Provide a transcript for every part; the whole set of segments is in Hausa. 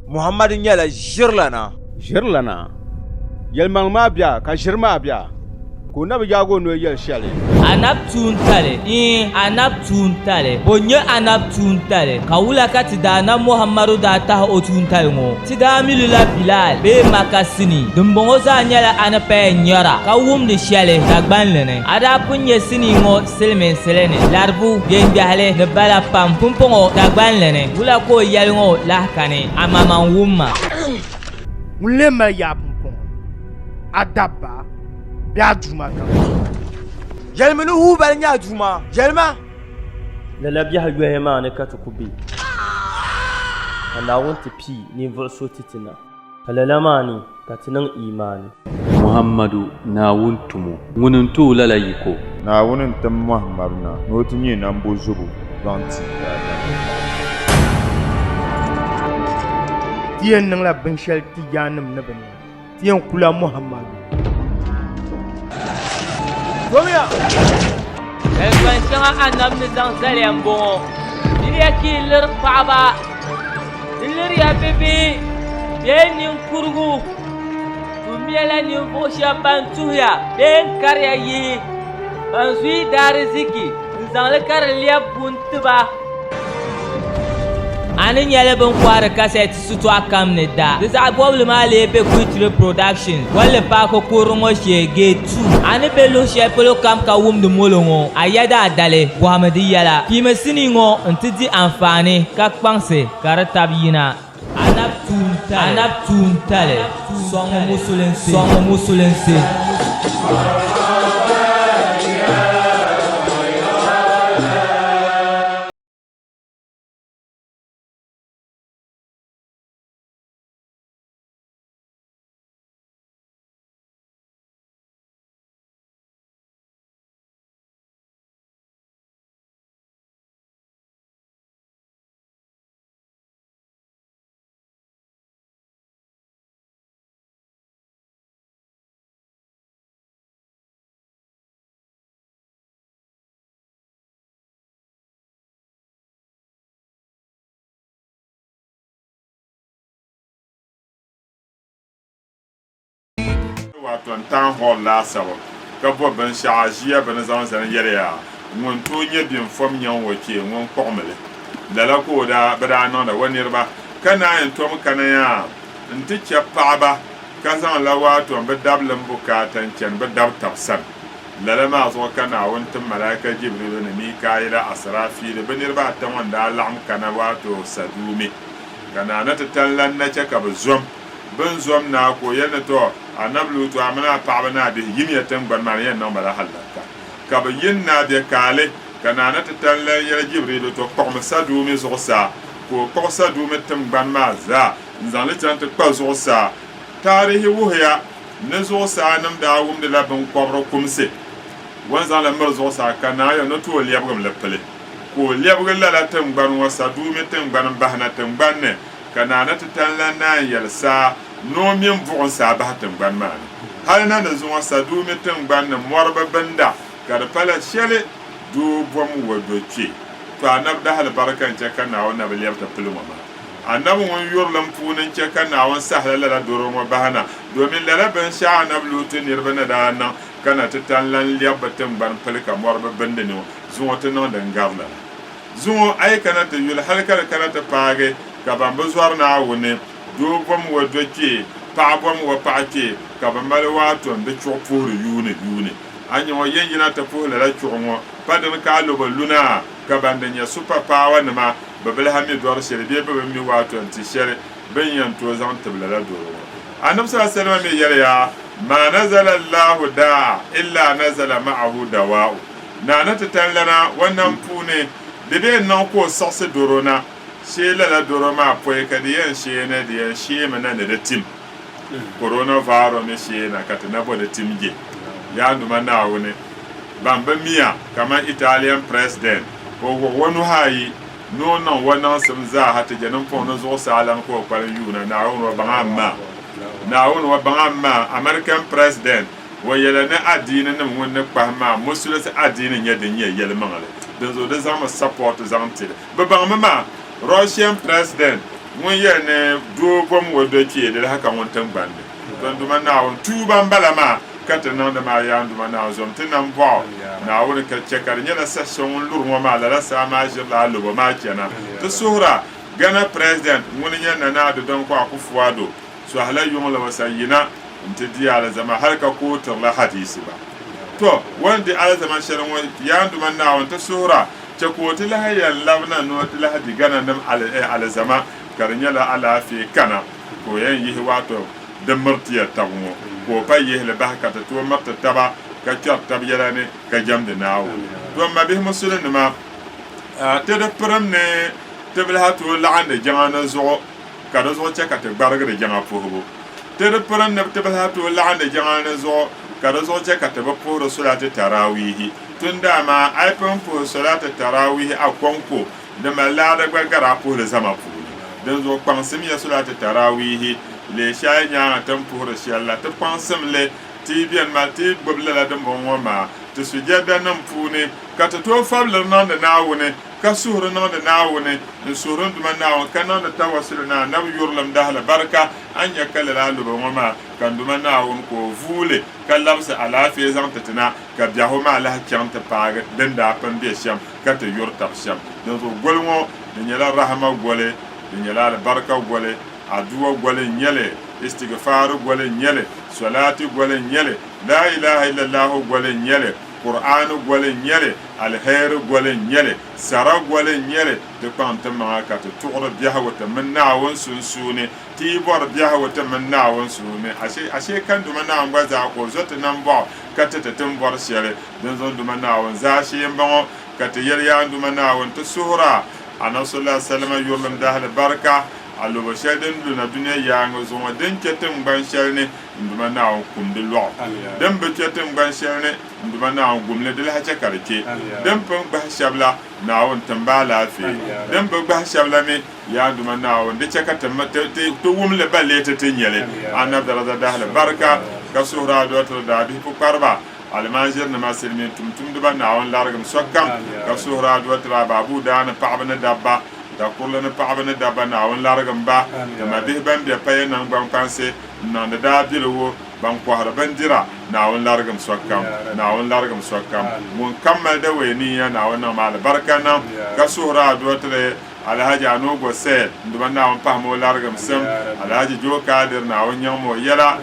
Muhammad nyɛla ʒirlana. Ʒirlana yɛlimaŋ maa bia ka ʒiri maa bia ko na bi yaagi o noli yɛli shɛli. Anab tuun tali anab tuun tali bo nyɛ anab tuun tali ka wula ka ti daa na Muhammadu daa tahi o tuun tali ŋɔ ti daa milila Bilal bee makasini dimbɔŋɔ zaa nyɛla ani paya nyɛra ka wumdi shɛli Dagbanli ni a daa pun nyɛ sini ŋɔ silimiinsi ni laribu yɛngbɛhili ni bala pam pumpɔŋɔ Dagbanli ni wula ka o yɛli ŋɔ lahikani a maman wumma. Ŋun lee mali yaa pumpɔŋɔ a dabba bɛ a duuma kam. Yɛlimi ni hubali nyɛ a duuma yɛlima. Lala biɛhi yɔhi maa ni ka ti ku be ka Naawuni ti pii ninvuɣu so ti na ka lala maa ni ka ti niŋ imaani. Muhammadu Naawuni tumo ŋuni n tooi lala yiko. Naawuni n tim Muhammadu na ni o ti nyɛ nambo zubu zaŋ ti ti yɛn niŋla binshɛli ti yaanim ni bi ni ti yɛn kula Muhammadu. Elfan shɛŋa annabi ni zaŋ zaliya n bɔŋɔ diliya ka yi liri paɣaba di liriya bibihi bee ninkurigu tu mɛla ninvuɣu shɛba ban tuhuya bee n kariya yihi ban zuyi daari ziki n zaŋli ka di lɛbi buntiba. Ani nyɛla bin kohari kasɛti shitɔɣu kam ni da di zaɣ bɔbili maa lee be Kuitiri Productions walli paaki kurili ŋɔ shee Gate 2 ani be luɣu shɛli polo kam ka wumdi molo ŋɔ a yɛda a dali bɔhimi di yɛla piimi sini ŋɔ n ti di anfaani ka kpaŋsi ka di tabi yina. Anab tuun tali sɔŋ musulinsi. wato town hall laasabu ka bo binshaɣu ʒiya bɛ ni zaŋ zali yɛliya ŋun tooi nyɛ biɛnfɔm nyɛn wo kpee ŋun kpuɣimili lala ka bɛ daa niŋda wa niriba ka naan yɛn tom kana yaa n ti chɛ paɣaba ka zaŋla wato bɛ dabilim bukaata n chɛni bɛ dab tab sani lala maa zuɣu ka Naawuni tim malaika Jibrilu ni Mikaayila Asraafiili bɛ niriba ata ŋun daa laɣim kana wato saduumi ka naana ti tanlan na chɛ ka bɛ zom bin zom na ko yɛl ni to Annabi Luutu amina paɣaba naa bihi yim ya tingbani maa ni yɛn niŋ bala halaka ka bɛ yin naa bɛ kaali ka naana ti tanlan yɛli Jibrilu to kpuɣimi saduumi zuɣusaa ka o kpuɣi saduumi tingbani maa zaa n zaŋli chaŋ ti kpa zuɣusaa taarihi wuhiya ni zuɣusaa nim daa wumdila binkɔbiri kumsi wan zaŋli miri zuɣusaa ka naaya ni tooi lɛbigim li pili ka o lɛbigi lala tingbani ŋɔ saduumi tingbani bahina tingbani ni ka naana ti tanlan naan yɛli saa noo mini buɣum saa bahi tingbani maa ni hali na ni zuŋɔ saduumi tingbani ni mɔribi binda ka di pala shɛli doo bɔm wa do kpe to Annabi dahali barika n chɛ ka Naawuni na bi lɛbi ti pili ŋɔ maa Annabi ŋun yurilim puuni n chɛ ka Naawuni sahila lala doro ŋɔ bahina domin lala binshɛɣu Annabi Luutu niriba ni daa niŋ ka na ti tanlan lɛbi bi tingbani pili ka mɔribi bindi ni zuŋɔ ti niŋdi n gari lala zuŋɔ ayi kana ti yuli hali ka di kana ti paagi ka ban bi zɔri Naawuni doo bɔm wa do kpee paɣa bɔm wa paɣa kpee ka bɛ mali waato n di chuɣu puhiri yuuni a nyɛ ŋɔ yen yina ti puhi lala chuɣu ŋɔ pa dini ka a lo bɛ luna ka ban di nyɛ super power nima bɛ biliha mi dɔri shɛli bee bɛ mi waato n ti shɛli bin yɛn tooi zaŋ tibi lala doro ŋɔ Annabi sallallahu mi yɛliya ma nazala Allahu daa illa nazala ma'ahu dawa'u naana ti tanlana wannan puuni di bee niŋ ka o siɣisi doro na shee lala doro maa pɔi ka di yɛn sheeni di yɛn sheemi na ni di tim coronavirus mi sheena ka ti na bo di tim je yaa numa Naawuni ban bi miya kama Italian president o wuɣi wa nuhi ayi ni o niŋ wa niŋsim zaaha ti je niŋpɔŋ ni zuɣusaa lan ka o kpalim yuuna Naawuni wa baŋa maa American president wa yɛla ni adiini nim ŋun ni kpahi maa musulisi adiini nyɛ din nyɛ yɛlimaŋli din zo di zaŋmi support zaŋ tili bi baŋmi maa Russian president ŋun yɛli ni doo bom wa do cheedili haka ŋun tingbandi ton duma naawuni tuuba n bala maa ka ti niŋdi maa yaanduma naawuni zom ti nan bɔɣu naawuni ka chɛ ka di nyɛla sasha ŋun luri ŋɔ maa lala saa maa ʒirila alobo maa chɛna ti suhura Ghana president ŋun nyɛ Nana Addo Dankwa Akufo-Addo sɔhila yuŋli wa sa yina n ti di alizama hali ka kootirila hadisi ba to wani di alizama shɛli ŋɔ yaanduma naawuni ti suhura chɛ ko ti lahi yɛn labina no ti lahi di Ghana nim alizama ka di nyɛla alaafee kana ko yɛn yihi waato di mirtiya tabi ŋɔ ko pa yihili bahi ka ti tooi mirti taba ka kpɛri tabi yɛla ni ka jɛmdi naawuni to ma bihi musulinima ti di pirim ni ti bi lahi tooi laɣindi jɛŋa ni zuɣu ka di zuɣu chɛ ka ti gbarigiri jɛŋa puhibu ti di pirim ni ti bi lahi tooi laɣindi jɛŋa ni zuɣu ka di zuɣu chɛ ka ti bi puhiri solati taraawihi tun dama a yi pun puhi solati taraawihi a kɔnko di mali laada gba gara a puhili zama puuni din zuɣu kpaŋsim ya solati taraawihi le shɛli nyaanga tin puhiri shɛli la ti kpaŋsim li ti biɛni ma ti gbubi lala din bɔŋɔ maa ti sujɛda nim puuni ka ti tooi fabili niŋdi naawuni ka suhuri niŋdi naawuni n suhuri duma naawuni ka niŋdi tawasuli na nabi yurilim dahali barika an nya ka lala alobo ŋɔ maa ka duma naawuni ka o vuuli ka labisi alaafee zaŋ ti tina ka biɛhu maa lahi chaŋ ti paagi din daa pun be shɛm ka ti yuri tabi shɛm din zuɣu goli ŋɔ di nyɛla rahama goli di nyɛla alibarika goli aduwa goli n nyɛli istigfaaru goli n nyɛli solati goli n nyɛli la ilaha illallahu goli n nyɛli qur'anu goli n nyɛli alheri goli n nyɛli sara goli n nyɛli ti kpaŋ ti maŋa ka ti tuɣuri biɛhigu ti mini naawuni sunsuuni ti yi bɔri biɛhigu ti mini naawuni suuni ashe kan duma naawuni gba zaa ko zo ti nan bɔɣu ka ti tin bɔri shɛli din zɔn duma naawuni zaa shee n bɔŋɔ ka ti yɛli yaan duma naawuni ti suhura anabi sallallahu alaihi wasallam yurilim dahali barika alobo shɛli din luna duniya yaanga zuŋɔ din kpɛ tiŋgbani shɛli ni n duma naawuni kumdi lɔɣu din bi kpɛ tiŋgbani shɛli ni n duma naawuni gumli di lahi chɛ ka di kpɛ din pun gbahi shɛbi la naawuni timba alaafee din bi gbahi shɛbi la mi yaa duma naawuni di chɛ ka ti wumli ba leeti ti nyɛli anabi daraja dahali barika ka suhura dɔtiri daa bihi pukpariba almanzir nima silmin tumtumdiba naawuni larigim sokam ka suhura dɔtiri baabu daa ni paɣaba ni dabba dakurli ni paɣaba ni dabba naawuni larigim ba dama bihi ban be paya nangbani kpansi n niŋdi daa biligu ban kɔhiri bindira naawuni larigim sokam ŋun kammali da wɛniya naawuni niŋ ma alibarika niŋ ka suhura dɔtiri alhaji anugo sɛl ndiba naawuni pahimi o larigim sim alhaji jo kadir naawuni nyaŋmi o yɛla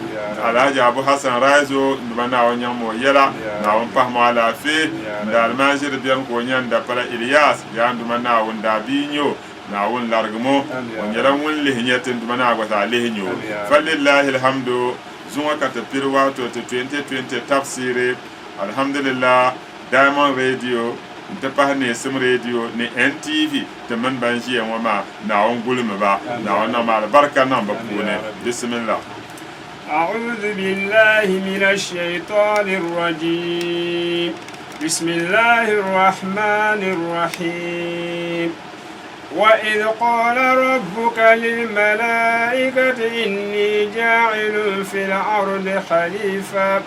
alhaji abu hasan raizo ndiba naawuni nyaŋmi o yɛla naawuni pahimi o alaafee nda almanziri bɛni ka o nyɛni dapala ilyas yaa nduma naawuni daa bii nyɛ o naawuni larigimo o nyɛla ŋun lihi nyɛ ti nduma naa gba zaa lihi nyɛ o falillahi alhamdu zuŋɔ ka ti piri waato ti 2020 tafsiri alhamdulillah diamond radio n ti pahi neesim radio ni NTV ti mini ban ʒiya ŋɔ maa naawuni gulimi ba naawuni niŋ ma alibarika niŋ bi puuni bisimillah أعوذ بالله من الشيطان الرجيم بسم الله الرحمن الرحيم وإذ قال ربك للملائكة إني جاعل في الأرض خليفة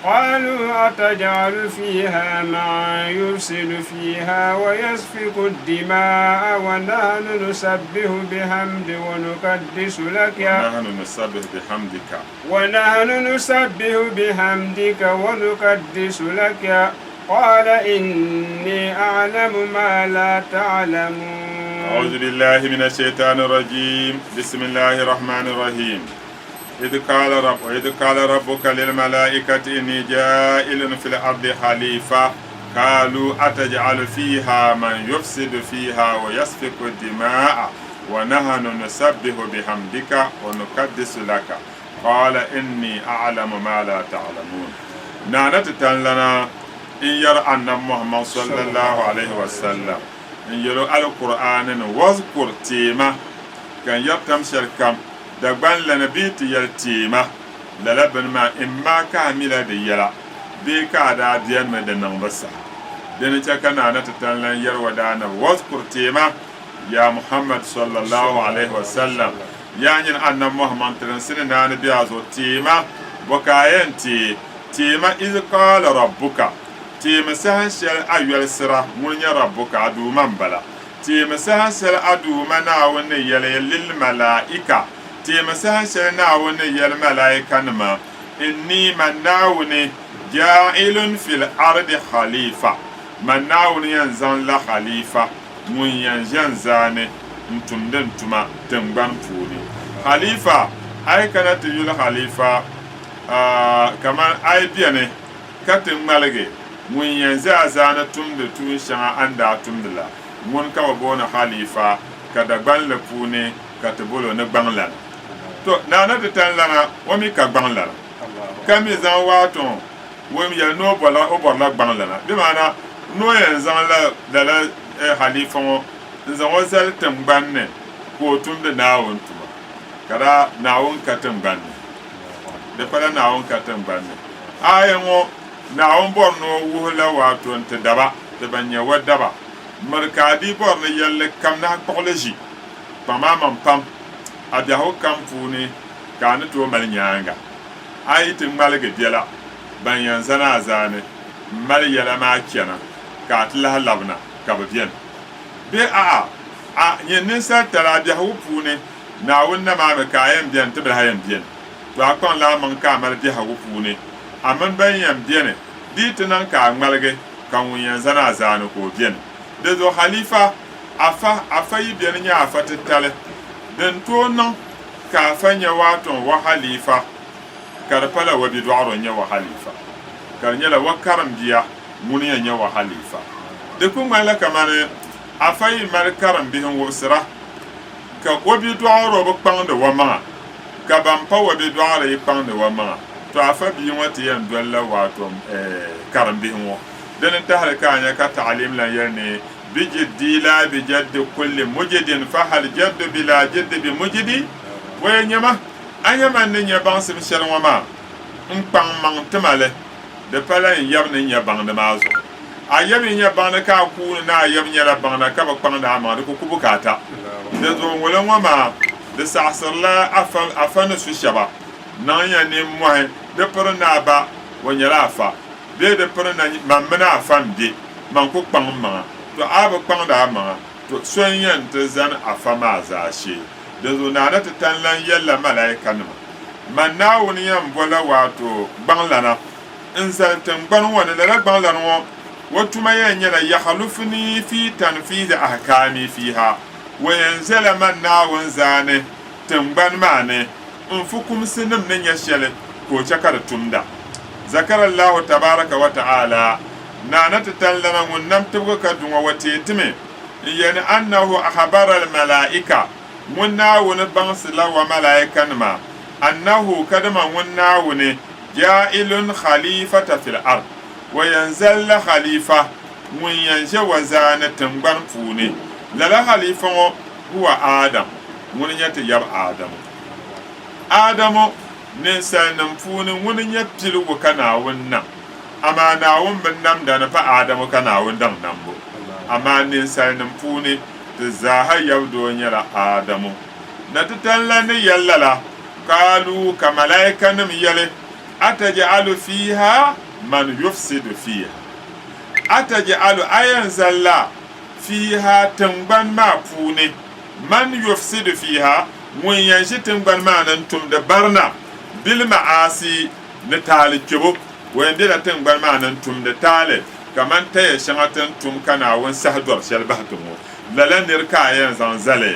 قالوا أتجعل فيها من يفسد فيها ويسفك الدماء ونحن نسبح بحمدك ونقدس لك قال إني أعلم ما لا تعلمون أعوذ بالله من الشيطان الرجيم بسم الله الرحمن الرحيم إذ قال ربك للملائكة إني جائل في الأرض خليفة قالوا أتجعل فيها من يفسد فيها ويسفك الدماء ونحن نسبح بحمدك ونقدس لك قال إني أعلم ما لا تعلمون نعنت لنا إن يرى أن محمد صلى الله عليه وسلم إن يرى القرآن واذكر تيمة كان يرتم شركم dagban lana bii ti yɛli teema lala bini maa imma ka a mila di yɛla bii ka a daa diɛnmi di niŋbi saha dini chɛ ka naana ti tan lan yɛri wa daana waskur teema ya muhammad sallallahu alaihi wasallam yaa nyini annab muhammad tirin sini naani bi a zuɣu teema bɔkaayen teema iz qaala rabbuka teema sahan shɛli a yɔlisira ŋun nyɛ rabbuka a duuma n bala تيم سهل أدو مناون يلي للملائكة تيم سهل ناون يلي الملائكة نما إني مناون جائل في الأرض خليفة مناون ينزل لا خليفة من ينزل زاني نتمدن تما تنبان فوني خليفة أي كانت يقول خليفة كمان أي بياني كتن مالجي من ينزل زاني تمد توشان أندا تمدلا من كوابون خليفة كدبان لفوني كتبولو نبان لنا تو نانا تتن لنا ومي كبان لنا كم يزان واتون ومي ينو بلا أبرلا بان لنا بمعنى نو ينزان لا خليفة nzan wazal tambanne ko tumde nawon tuma kada nawon ka tambanne de pala nawon ka tambanne ayengo nawon borno wuhla wato nte daba de banya wadaba markadi borno yalle kamna kokleji pamam pam abia ho kampuni kana to mal nyanga ayitin malge diala banyan zana azane mal yala ma kena ka tla labna ka bien be a yin sa tara biya hupune na wonna ma me kayan biyan tibra hayan biyan to akon la man ka mar biya hupune amman ban yan biyan dit nan ka malge kan wuyan zana zanu ko biyan de zo khalifa afa yi biyan nya afa tale den to nan ka fanya waton wa khalifa karpala wa bidwaro nya wa khalifa karnya la wa karam biya mun nya wa khalifa de kun mala kamane afai markaran bihin wusra ka wabi duwaro ba kpang da wama ka ban pa wabi duwaro yi kpang da wama to afa bi wati yan dolla wato karan bihin wo dan ta halka anya ka ta'lim la yani bi jiddi la bi jadd kulli mujidin fa hal jadd bila jadd bi mujidi wa nyama anya man ne nya ban sim shel wama kpang mang tamale de pala yab ne nya bang da mazo ayabi nya bana ka ku na ayabi nya la bana ka ba kpang da ma ko kubukata de zo wala wama de sa'sarla afan su shaba nan ya ne mo de per na ba wonya la afa de per na mamna afan de man ko kpang ma to aba kpang da ma to son yan te zan afa ma za shi de zo na ta tanlan yalla malaika ne man na woni yan bola wato banglana in zaltan ban wani da banglana wo watuma yanyala yakhlufni fi tanfiz ahkami fiha wa yanzala man nawun zane tamban mane in fukum sinum nan yashale ko chakar tumda zakara Allah tabaraka wa ta'ala nanata tallana munnam tubuka dunwa watitime yani annahu akhbara al malaika munnawun bansila wa malaikan ma annahu kadama munnawun ja'ilun khalifata fil ard وينزل خليفة من ينشأ وزانة تنبان فوني للا خليفة هو آدم من يتيب آدم ننسى نمفوني من يبتل وكناونا أما ناون بنام دانا فآدم كناون دم نمبو أما ننسى نمفوني تزاها يبدو نيلا آدم نتتلن يللا قالوا كملايكا نميلي أتجعل فيها من يفسد فيها أتجعل أين زلا فيها تنبان ما فوني من يفسد فيها من ينشي تنبان ما ننتم دبرنا بالمعاصي نتالي كبو وين دي تنبان ما ننتم دتالي كمان تي شغتن تم كنا وين سهدور شلبهتمو للا نركا ينزان زلي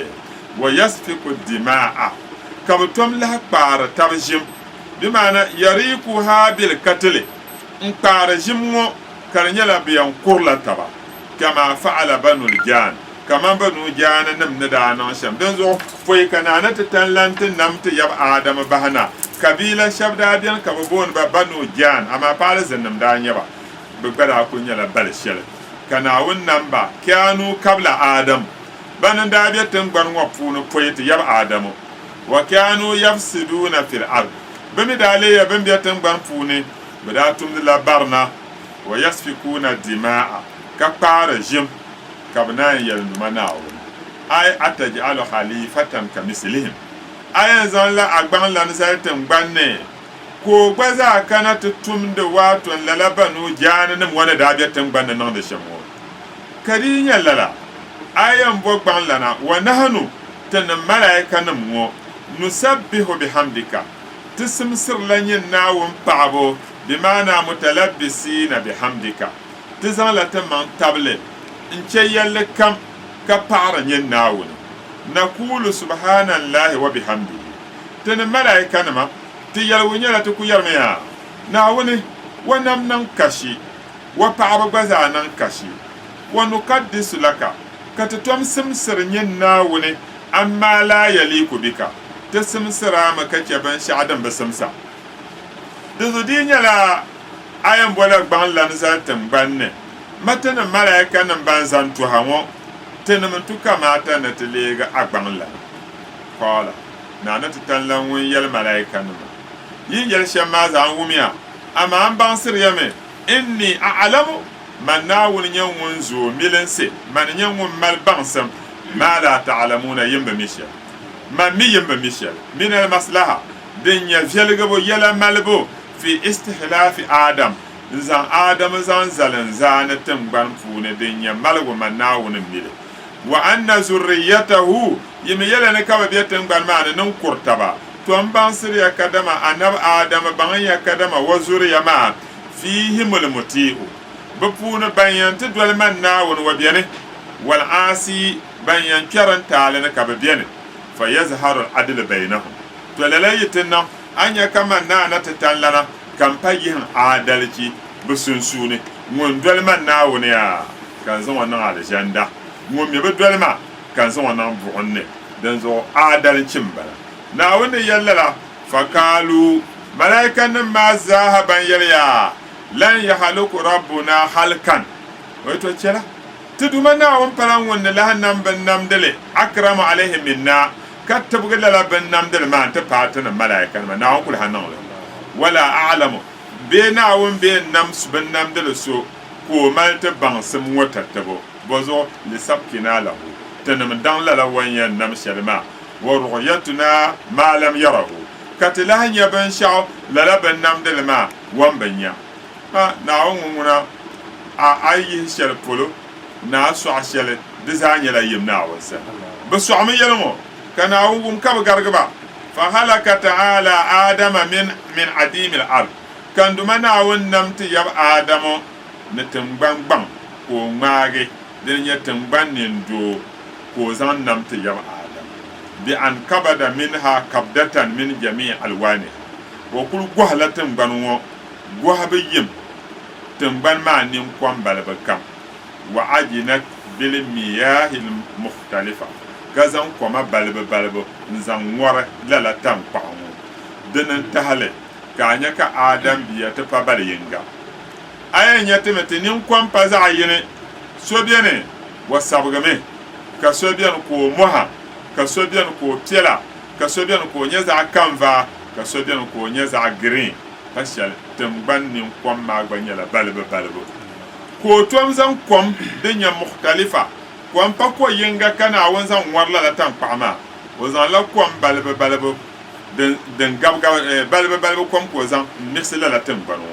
ويسفك الدماء كبتم لها بار تبجم بمعنى يريكها بالقتل nkara jimmo karnyala biyan kurla taba kama fa'ala banul jan kama banu jana nam nada nan sham dan zo foi kana na tanlantin nam ta yab adam bahana kabila shabda biyan ka bon ba banu jan ama pala zannam da nyaba bugara ko nyala bal shel kana wonnan ba kanu kabla adam banan da biya tan gban wa funu foi ta yab adam wa kanu yafsiduna fil ard bami dale ya ban biya tan gban funu بداتم لبرنا ويسفكون الدماء كقار جم كبنا يلمناو أي أتجعل خليفة كمثلهم أي زال لا أقبل لنا سالتم بني كو بزا كانت تمد واتو للبنو جانا نموانا دابية تنبنا نند شمو كرين يللا ayan bo gban lana wa nahnu tan malaika nam ngo nusabbihu bihamdika tisimsir lanyin nawun paabo bimana mutalabbisina bihamdika tizan la man table inche yalle kam ka paara nyin nawun naqulu subhanallahi wa bihamdihi tan malaika nama ti yalwunya la ku yarmiya nawuni wa nam nan kashi wa paabo gbaza nan kashi wa nuqaddisu laka katatom simsir nyin nawuni amma la yaliku bika ta simsira maka ke ban sha'adan ba simsa da zudi nyala ayan bola gban lan za tambanne matana malaika nan ban zan to hawo tana mun tuka mata na tilega agban lan qala na na tan won yal malaika nan yin yal shamma za an wumiya amma an ban sir yame inni a'lamu man nawun yan won zo milense man yan won mal bansam ma la ta'lamuna yimba misha ma mi yimba misha min al maslaha dinya fialgabo yala malbo fi istihlafi adam zan adam zan zalan zana tamban fune dinya malgo man nawun mile wa anna zurriyatahu yimi yala ne kaba biya tamban ma nan kurtaba to an ban siriya kadama anab adam ban ya kadama wa zuriya ma fihimul muti'u bapuna banyanti dolman nawun wa biyane wal asi banyan kyaran tale na kababiyane fa yazharu al adl bainahum to lalayitin anya kama na tatallana kampayin adalci busunsune mun dolman nawun ya kan zan wannan aljanda mun me dolma kan zan wannan buunne dan zo adalcin bala nawun yallala fakalu malaikan ma zahaban yarya lan yahluku rabbuna halkan wato cela tudumana won paran wonne lahanam ban namdele akramu alaihim minna kattabu gala ban namdele ma ta patana malaikan ma na kul hanan wala a'lamu be na won be nam ban namdele so ko malta bansum wata tabo bozo li sabkina lahu tanam dan la wanya nam shalma wa ru'yatuna ma lam yarahu katilahan ya ban sha la ban namdele ma wan banya na wonguna ayi shel polo na so ashele dizanya la yimna wasa ba so am yelmo kana wongum kab gargaba fa halaka ta'ala adama min adim al-ard kan duma na wonnam ti yab adamo ne tambangbang ko ngage den ya tamban nin do ko zan nam ti yab adam bi an kabada minha kabdatan min jami' alwani wa kul gohlatan banwo gohabe yim tumban ma nin kwam balba kam wa ajinat bil miyahil mukhtalifa gazan kwama balba nzan wara lala tam pawo denen tahale kanya ka adam biya ta pa bal yinga ayan yate mete nin kwam pa za ayene so biene wasabgame ka so bien ko moha ka so bien ko tela ka so bien ko nyeza kanva ka so bien ko nyeza green pashal tumban nin kwam ma gbanyala balba ko tom zan kwam dinya mukhtalifa kwam pa ko yinga kana won zan warla la tan pama wazan la kwam balba den gab balba kwam ko zan mixla la tan bano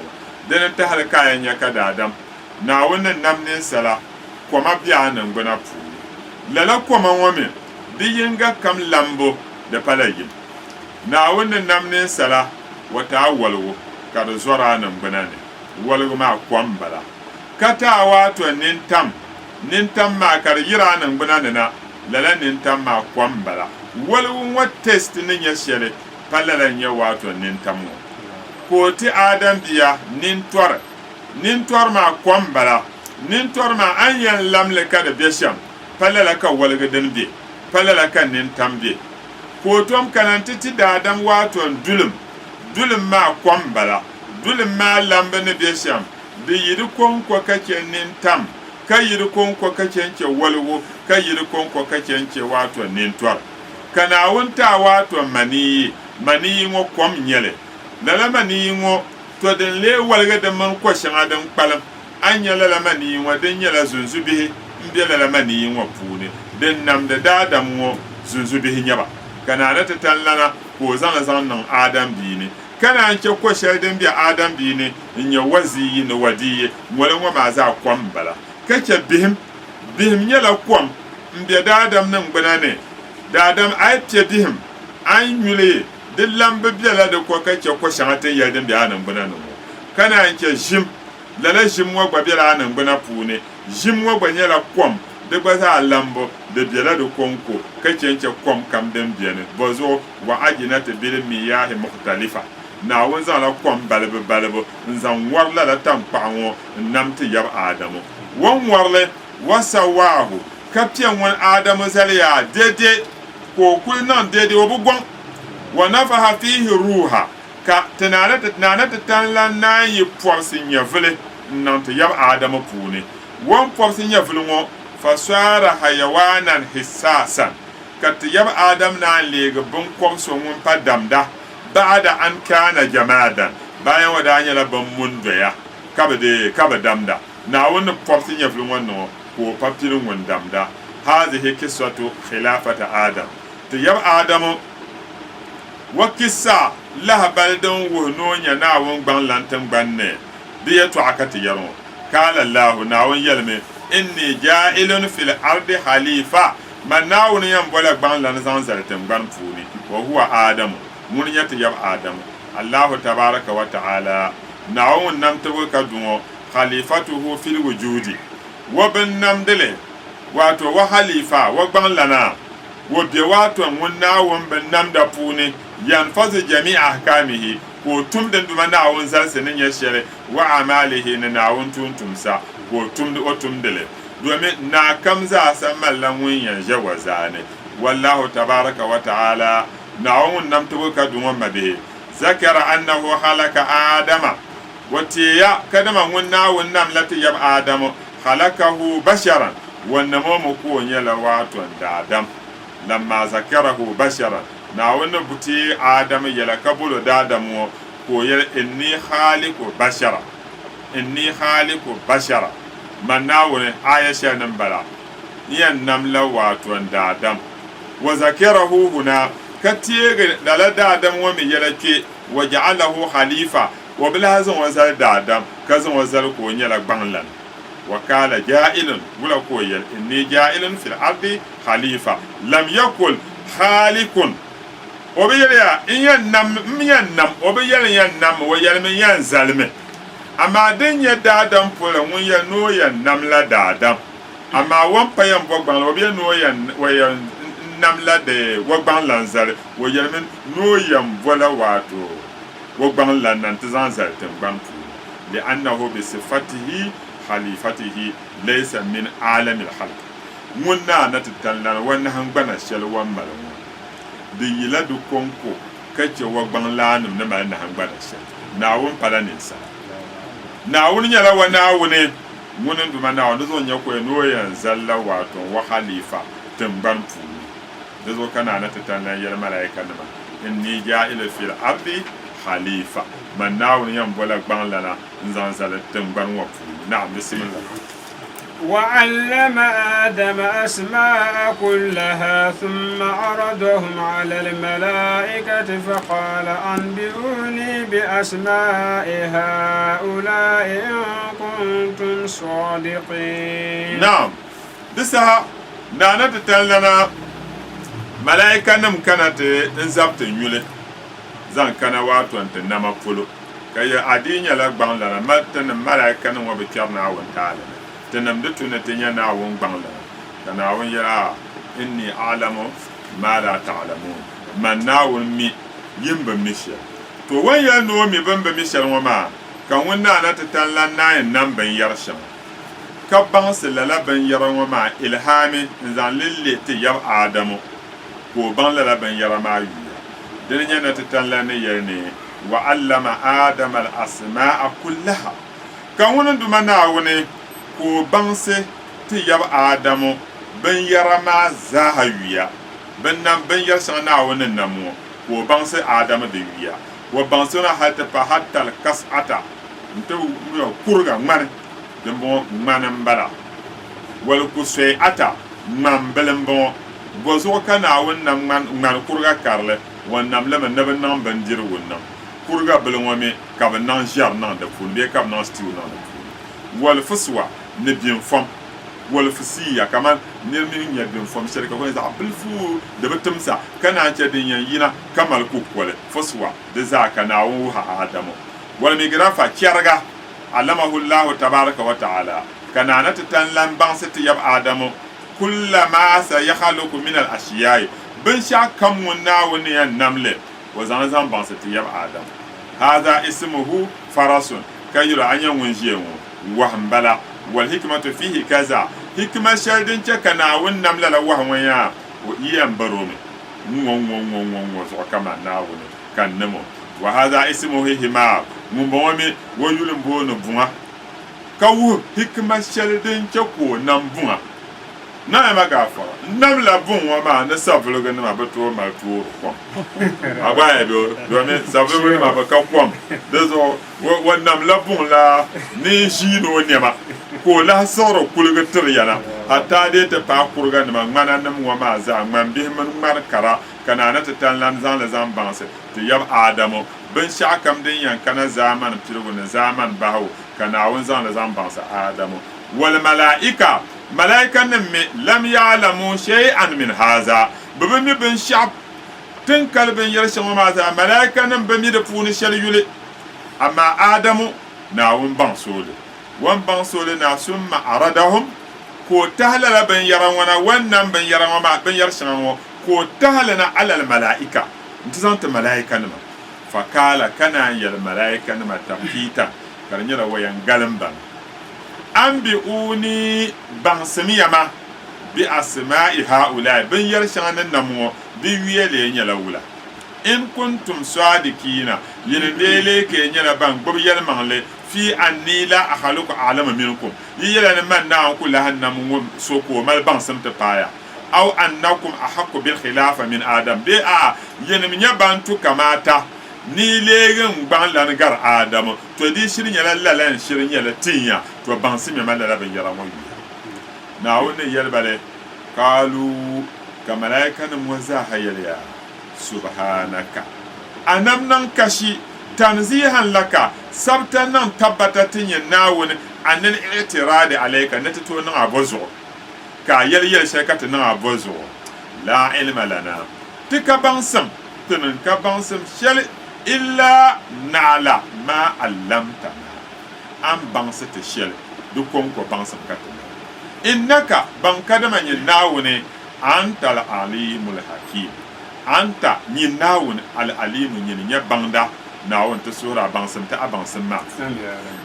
den ta har kayan ya kada adam na wannan namnin sala kwama biya nan gona fu lala kwama wame di yinga kam lambo da palayin na wannan namnin sala wata walwo kada zora nan banane walgo ma kwambala kata wato nintam ma kar yira nan banane na lala nintam ma kwambala walgo wat test nin ya shere palala nya wato nintam ko ti adam biya nintor ma kwambala nintor ma anyan lamle kada besham palala ka walgo den bi palala ka nintam bi ko tom kananti ti dadam wato dulum ma kwambala dulum ma lamba ne besham de yiri konko kake nintam ka yiri konko kake nke walwo ka yiri konko kake nke wato nintwar kana wunta wato maniyi ngo kom nyele lala maniyi ngo to den le walga de man ko shanga dan palam anya lala maniyi ngo den nyela zunzubi mbe lala maniyi ngo pune den nam de dadam ngo zunzubi nyaba kana na tatallana ko zan nan adam bini kana anke ko shaidan bi adam bi ne nya wazi ne wadiye wala ma za kwam bala kace bihim nyala kwam be daadam nin gbana ne daadam ay piedihim an nyule de lambe biela de ko ka che ko shangate ya de be anan gbana no kana nke jim lala jim wa gba biela anan gbana pune jim wa gba nyela kom de gba za lambo de biela de konko ka che kom kam dem biene bozo wa ajinat bil miyah mukhtalifa na won za la kom balbe nzan warla la tampawo namti yab adamu won warle wasawahu kapian won adamu zaliya dede ko kul nan dede obugon wa nafaha fihi ruha ka tanana tanla na yi porsin yavle namti yab adamu puni won porsin yavle ngo fasara hayawanan hissasan kat yab adam na lega bon komso mun padamda ba'da an kana jamadan bayan wadanya la ban mundo ya kaba damda na wani portin ya fulun wannan ko papirin wan damda hadhihi qissatu khilafata adam to yab adam wa qissa la baldan wo no nya na won gban lantan banne biya to akati yaro kala allah na won yalme inni ja'ilun fil ardi khalifa man na won yan bola gban lan san zartan ban funi wa huwa adam mun yata yab adam allah tabaraka wa ta'ala na'un nam tabu kadungo khalifatuhu fil wujudi wa bin namdele wato wa khalifa wa ban lana wa bi wato mun na'un bin namda puni yanfazu jami'a ahkamihi ko tum den duma na'un zalsanin ya shere wa amalihi na na'un tuntumsa ko tum da otumdele domin na kamza san mallan wun ya jawazane wallahu tabaraka wa ta'ala na'un nam tabu kadungo mabe zakara annahu halaka adama watiya kadama wunna wunnam lati yab adam khalaqahu basharan wannan mu ko nyala wato da adam lamma zakarahu basharan na wannan buti adam yala kabulo da adam ko yal inni khaliqu bashara manna wani ayasha nan bala yan namla wato da adam wa zakarahu huna katiye da adam wa mi yalake waja'alahu khalifa wa bil hazan wazal da adam kazan wazal ko nyala banglan wa kala ja'ilun wala ko yal inni ja'ilun fil ardi khalifa lam yakul khaliqun o be yala in yan nam o be yala yan nam wa yal min yan zalme amma din ya da adam pola mun ya no yan nam la da adam amma wan payan bogban o be no yan wa yan nam la de wogban lanzar wo yal min no yan vola wato wogban lan nan tazan zartin banku li annahu bi sifatihi khalifatihi laysa min alam al khalq munna na titallan wannan hangbana shalwan malamu di yila du konko kace wogban lanum na man hangbana shal nawun palanin sa nawun yala wa nawune munin duma nawun zo nya ko no yan zalla wato wa khalifa timban fu da zo kana na titallan yar malaika na inni ja'ila fil ardi khalifa man nawun yan bola gban lana nzan zala timban wa fu na'am bismillah وعلم آدم أسماء كلها ثم عرضهم على الملائكة فقال أنبئوني بأسماء هؤلاء إن كنتم صادقين. نعم دسها نانا تتلنا ملائكة نم كانت انزبت نيولي زان كان واتو انت نما فلو كي أدين يلا بان لنا ملتن ملائكة نم وبكرنا وانتعالنا تنم دتنا تنيا ناون بانلا تناون يا إني أعلم ما لا تعلمون من ناون مي يمب ميشل تو وين يا نو مي بمب ميشل وما كان ونا نتتلا ناين نم بن يرشم كبان سللا بن يرم وما إلهامي إنزان للي تيار آدم كو بان للا بن يرم آيويا دنيا نتتلا نيرني وعلم آدم الأسماء كلها كان ونا دوما ناوني ko banse ti yab adamu ben yarama zahawiya ben nan ben yarsa na wonin namu ko banse adamu de wiya wo banse na hatta pa hatta al kasata nto yo kurga man de bon manan bala wal kusay ata man belen bon bozo kana wonnam man kurga karle wonnam le man ben nan ben dir wonnam kurga belen wame ka nan jar nan de fun be ka nan stiu nan wal fuswa ne bien fam wal fisiya kaman nirmin yadin fom shirka ko za bulfu da batumsa kana ce din yina kamal ku kwale foswa da za kana wu ha adamu wal migrafa kyarga allamahu allah tabaraka wa taala kana na tan lan ban sati yab adamu kullama sa yakhluqu min al ashiyai bin sha kam wonna wani yan namle wa zan zan ban sati yab adamu hada ismuhu farasun kayura anyan wunjiyewu wa hambala wal hikmatu fihi kaza hikma shardin ce kana wannan lala wahwan ya wa iyan baro mi won so kama na woni kan nemo wa hadha ismuhu hima mun bo mi wo yulum bo no bunga kawu hikma shardin ce ko nan bunga na ma ga fa nam la bun wa ma na sabulu ga ma bato ma to ko agba e do ne sabulu ma ba ka ko dezo wannan la bun la ni shi no ne ma ko la soro kulga tiryana hatta de ta pa kurga ma ngana nam wa ma za ngam bi man mar kara kana na ta tan lan zan la zan banse to yab adamu bin shakam din yan kana zaman tirgo na zaman bawo kana won zan la zan banse adamu wal malaika malaikan nan me lam ya'lamu shay'an min haza bibi mi bin shab tin kalbin yarshin ma za malaikan nan bi mi da funi shal yule amma adamu na won ban sole wan ban sole na summa aradahum ko tahlala ban yaran wana wannan ban yaran ma ban yarshin ma ko tahlana alal malaika ntizanta malaikan ma fakala kana yal malaikan ma tafita karnyara wayan galamban an bi uni ban samiyama bi asma'i haula bin yarshan nan namo bi wiyele nyala wula in kuntum sadikina yin dele ke nyala ban gob yel mangle fi anni la akhaluqu alama minkum yiyela man na ku la hannamu soko mal ban samta paya aw annakum ahqqu bil khilafa min adam be a yin minya bantu kamata ni legen ban lan gar adam to di shirin yala lalan shirin yala tinya to ban simi malala ban yara mo na woni yelbale qalu kamalaika nan waza hayya subhanaka anam nan kashi tanzihan laka sabtan nan tabbata tinya na woni anan i'tiradi alayka natato nan abozo ka yel shakata nan abozo la ilma lana tika bansam tunan ka bansam shal illa na'la ma allamtana an bansa ta shel dukkan ko bansa katana innaka ban kadama yin nawune anta al-alimul hakim anta yin nawune al-alimu yin nya banda nawun ta sura bansam ta abansam ma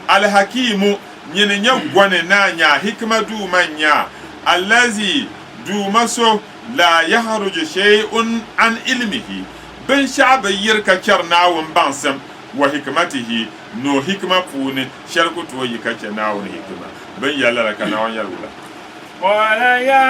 al-hakimu yin nya gwane na nya hikma du manya allazi du maso la yahruju shay'un an ilmihi ben shaba yirka charnawun bansam wa hikmatihi no hikma puni sharku to yika charnawun hikma ben yalla kana wan yalla qala ya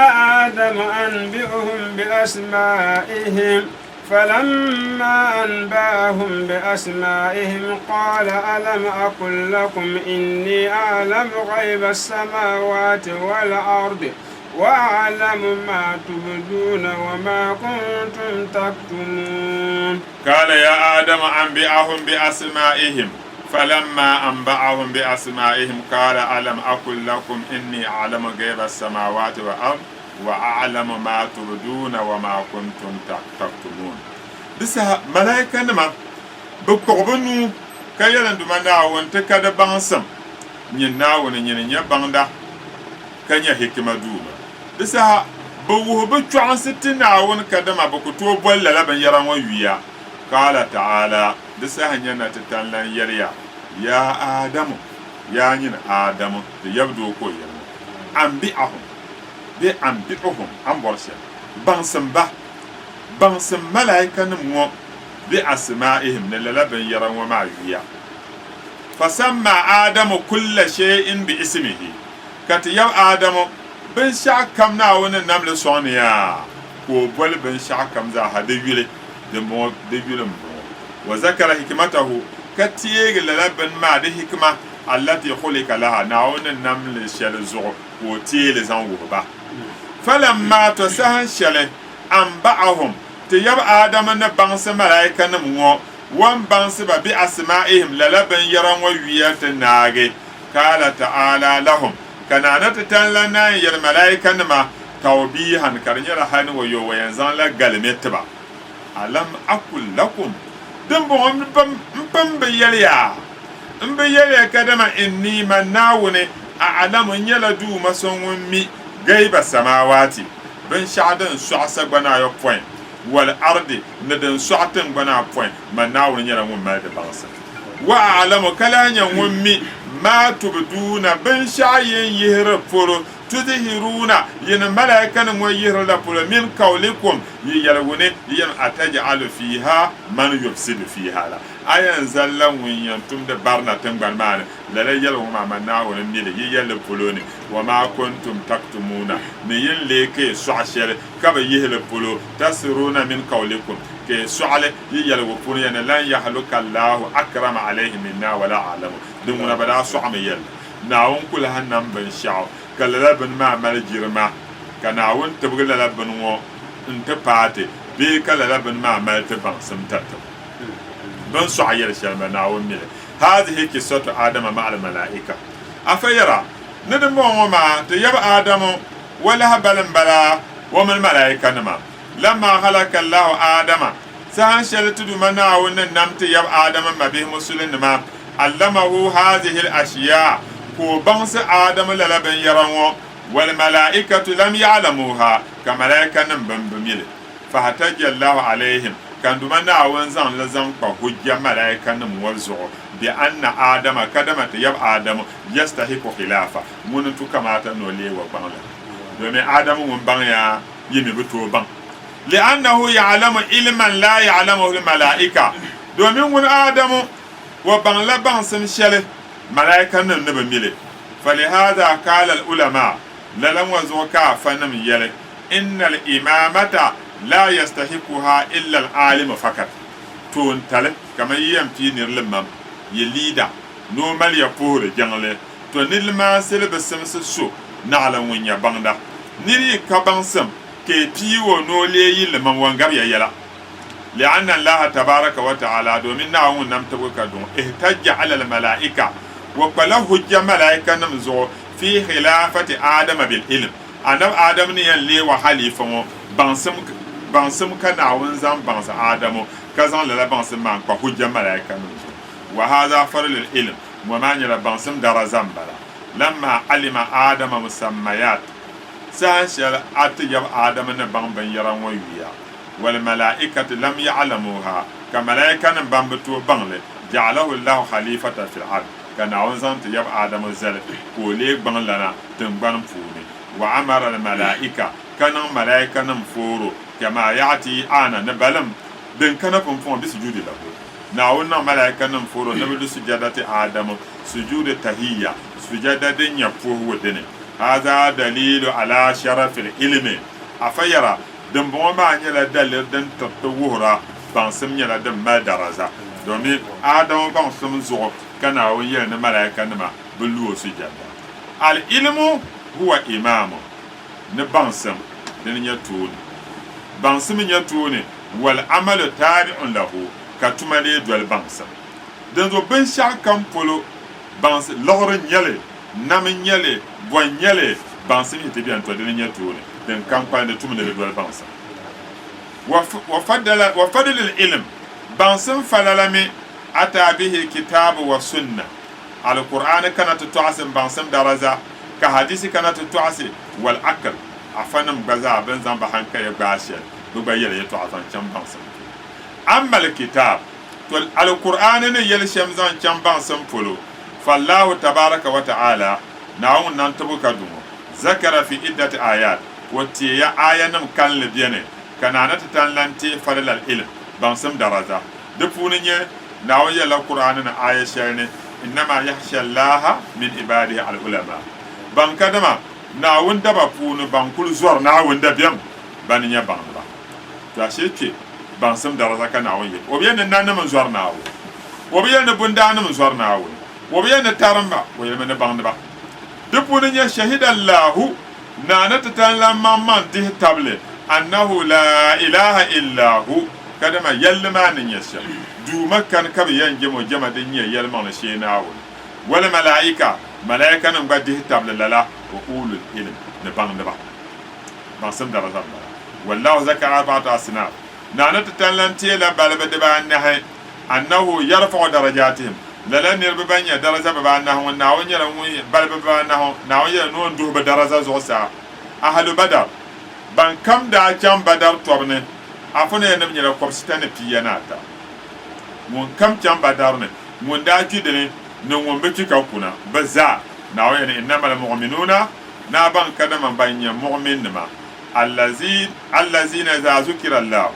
adam anbi'uhum bi asma'ihim فلما أنبأهم بأسمائهم قال ألم أقل لكم إني أعلم غيب السماوات والأرض وأعلم ما تبدون وما كنتم تكتمون قال يا آدم أنبئهم بأسمائهم فلما أنبأهم بأسمائهم قال ألم أقل لكم إني أعلم غيب السماوات والأرض وأعلم ما تبدون وما كنتم تكتمون بس ملائكة نما بقربنو كيلا دمنا وانتكاد بانسم نينا ونينا باندا كنيا هكما دوما بس بوه بتوعن ستنا ونكدما بكتو بولا لبن يران ويا قال تعالى بس هنينا تتالن يريا يا آدم يا نين آدم يبدو كويا أنبئهم بأنبئهم أنبرشا بانسم ملائكة نمو بأسمائهم للبن يران وما يا فسمى آدم كل شيء باسمه كتيب آدم بن شاكم ناون نمل صونيا وبول بن شاكم ذا هديولي دمو وذكر حكمته كتيج للبن ما دي حكمة التي خلق لها ناون نمل شلزو وتيل زنوبا فلما تسهل شل أنبأهم تيب آدم نبانس ملايكا نمو وان بانس بأسمائهم للبن يران ويات ناغي قال تعالى لهم kanana ta tan la na yar malaika nima tawbihan karnyara han wa yo wayan zan la galmetba alam aqul lakum dan bon pam be yaliya mbe yele kadama inni manawne a'lamu nyala du masonwon mi gaiba samawati ban sha'dan su'asa bana yo point wal ardi nadan su'atan bana point manawne nyala mun ma da bansa wa a'lamu kalanya wummi ma tubduna ban sha'yen yihra furo tudhiruna yin malaikan wa yihra la furo min qawlikum yalwune yan ataj'alu fiha man yufsidu fiha la ayan zallan winyan tum da barna tangal man la la yalo ma manna wala ni le yele poloni wa ma kuntum taktumuna ne yin leke su'ashel ka ba yele polo tasruna min qawlikum ke su'ale yele wo polo yana lan yahluka allah akrama alayhi minna wala alamu dum na bada su'ama yele na won kula hannan ban sha'u kala ban ma mal jirma kana won tabgala labban wo inta pate be kala ban ma mal ta ban samtata ban su'ayar shalma na won mile هذه قصة آدم مع الملائكة أفيرا ندمو ما تيب آدم ولا بلا ومن الملائكة نما لما خلق الله آدم سان شلت دمنا وننمت يب آدم ما به مسلم ما علمه هذه الأشياء كو بانس آدم للبن يرون والملائكة لم يعلموها كملائكة نمبن بميل فاحتج الله عليهم kan duma na wan zan la zan kwa hujja malaika nan warzo bi anna adama kadama ta yab adamu yastahiqu khilafa mun tu kamata no lewa bangla domin adamu mun ban ya yimi buto ban li annahu ya'lamu ilman la ya'lamuhu al malaika domin mun adamu wa bangla ban sun shele malaika nan ne ba mile falihada qala al ulama lalan wazo ka fanam yale innal imamata لا يستحقها إلا العالم فقط تون تل كما يمتي نرلمم يليدا نومال يفور جنله تو نلما سل بسمس سو نعلم وين يباندا نري كبانسم كي بيو نولي يلمم وانغاب يلا لأن الله تبارك وتعالى دومين ناون نمتوك دون احتج على الملائكة وقال حجة ملائكة نمزو في خلافة آدم بالعلم أنا آدم نيان وحليفه bansam kana won zan bansa adamu kazan la bansam man kwa hujja malaika nun wa hadha farl al ilm wa man yala bansam darazam bala lamma alima adama musammayat san shal atiyab adama na ban yaran wayiya wal malaikatu lam ya'lamuha ka malaika nan ban bato banle ja'alahu allah khalifata fil ard kana won zan tiyab adama zal ko le ban lana tun ban funi wa amara al malaika kana malaika nan furo كما يأتي أنا نبلم بين كنا فنفون بسجود له ناونا ملائكة نفورو نبلو سجادة آدم سجود تهية سجادة يفوه ودني هذا دليل على شرف العلم أفيرا دمبو ما نيلا دليل دن تطوهرا بانسم نيلا دم ما درزا دومي آدم بانسم زوغ كنا ويلا ملائكة نما بلو سجادة العلم هو إمام نبانسم دن يتون bansam nya tuone wal amalu tabi'un lahu katumale dwal bansam dan do ben shakam polo bans logro nyale nam nyale bo nyale bansam yete bian to den nya tuone den campagne de tumale dwal bansam wa fadala al ilm bansam falalami ata bihi kitab wa sunna al qur'an kana tu'asim bansam daraza ka hadisi kana tu'asi wal aql afanam gaza ben zamba hanka ya gashe duba yele yato afan can bansan amma alkitab to alquran ne yele shamzan can bansan polo fallahu tabaraka wa ta'ala nawun nan tabuka dumo zakara fi iddati ayat wati ya ayanam kan libiyane kanana tan lanti falal ilm bansam daraja dupuninye nawun yele alquran na ayashar ne innama yakhsha allaha min ibadihi alulama bankadama nawun daba punu bankul zor nawun dabiyam baninya bangba to asheke bansam daraja kana wonye obiyen nan nan zor nawo obiyen bunda nan zor nawo obiyen taramba obiyen ne bangba dupuni nya shahida allah nanata tan lamma man di table annahu la ilaha illa hu kadama yalma nan yasha du makkan kabe yanje mo jama din nya yalma na she nawo wala malaika nan ba di table lala wa ulul ilm ne bangdaba bangsam daraja bala wallahu zakara ba'd asnaf nana tatallanti la balba de ba nahay annahu yarfa'u darajatihim lala nirba banya daraja ba nahu na wanya la mu balba ba nahu na wanya no ndu ba daraja zo sa ahlu badar ban kam da jam badar tobne afone ne nyela kopsitane piyanata mun kam jam badar ne mun da kidene no mun be kika kuna baza na wanya innamal mu'minuna na ban kada man banya mu'min ma allazina za zukira allah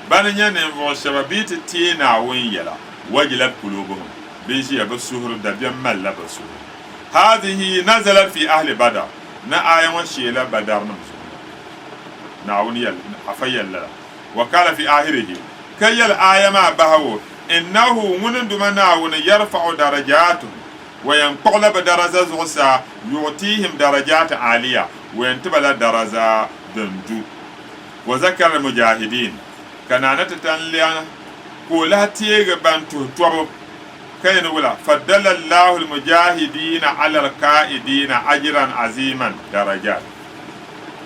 ban nyane vo shababiti tina won yala wajilat qulubuhum bishi absuhur da biyan malla basu hadhihi nazalat fi ahli badar na ayan wa shela badar nam na won yal afayalla wa kala fi ahirihi kayal ayama bahawo innahu mununduma na won yarfa'u darajatuhum وينقل بدرجة زوسا يعطيهم درجات عالية وينتبه درجة دندو وذكر المجاهدين كان نتتنليا كلها تيغ بانتو توبو كين ولا فضل الله المجاهدين على القائدين أجرا عظيما درجات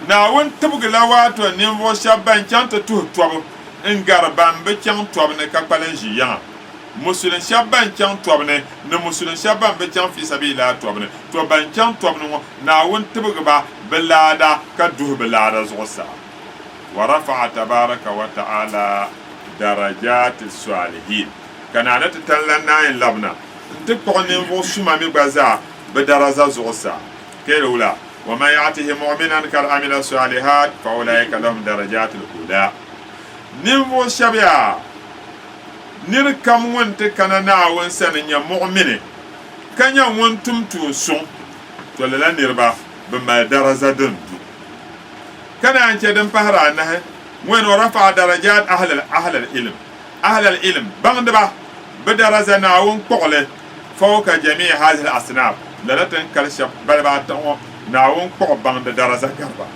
ناون تبغ لواتو نيمو شابان كانت توبو انغار بامبي كان توبو نكاكبالن جيان musulun shabban kyan tobne ne musulun shabban be kyan fi sabila tobne to ban kyan tobne na won tibga belada ka duh belada zosa wa rafa'a tabaraka wa ta'ala darajat as-salihin kana da tallan nayin labna duk konin vo suma mi baza be daraja zosa kelula wa ma ya'tihi mu'minan kal amila salihat fa ulaika lahum darajatul ula nimvo shabya nir kam wonte kana na won sanin ya mu'mini kanya won tumtu so to la nirba be ma daraja dun kana an ce dan fahara na wen rafa darajat ahli al-ilm bangdaba be daraja na won qole fawka jami' hadhihi al-asnaf la tan kalsha balba ta na won ko bangda daraja garba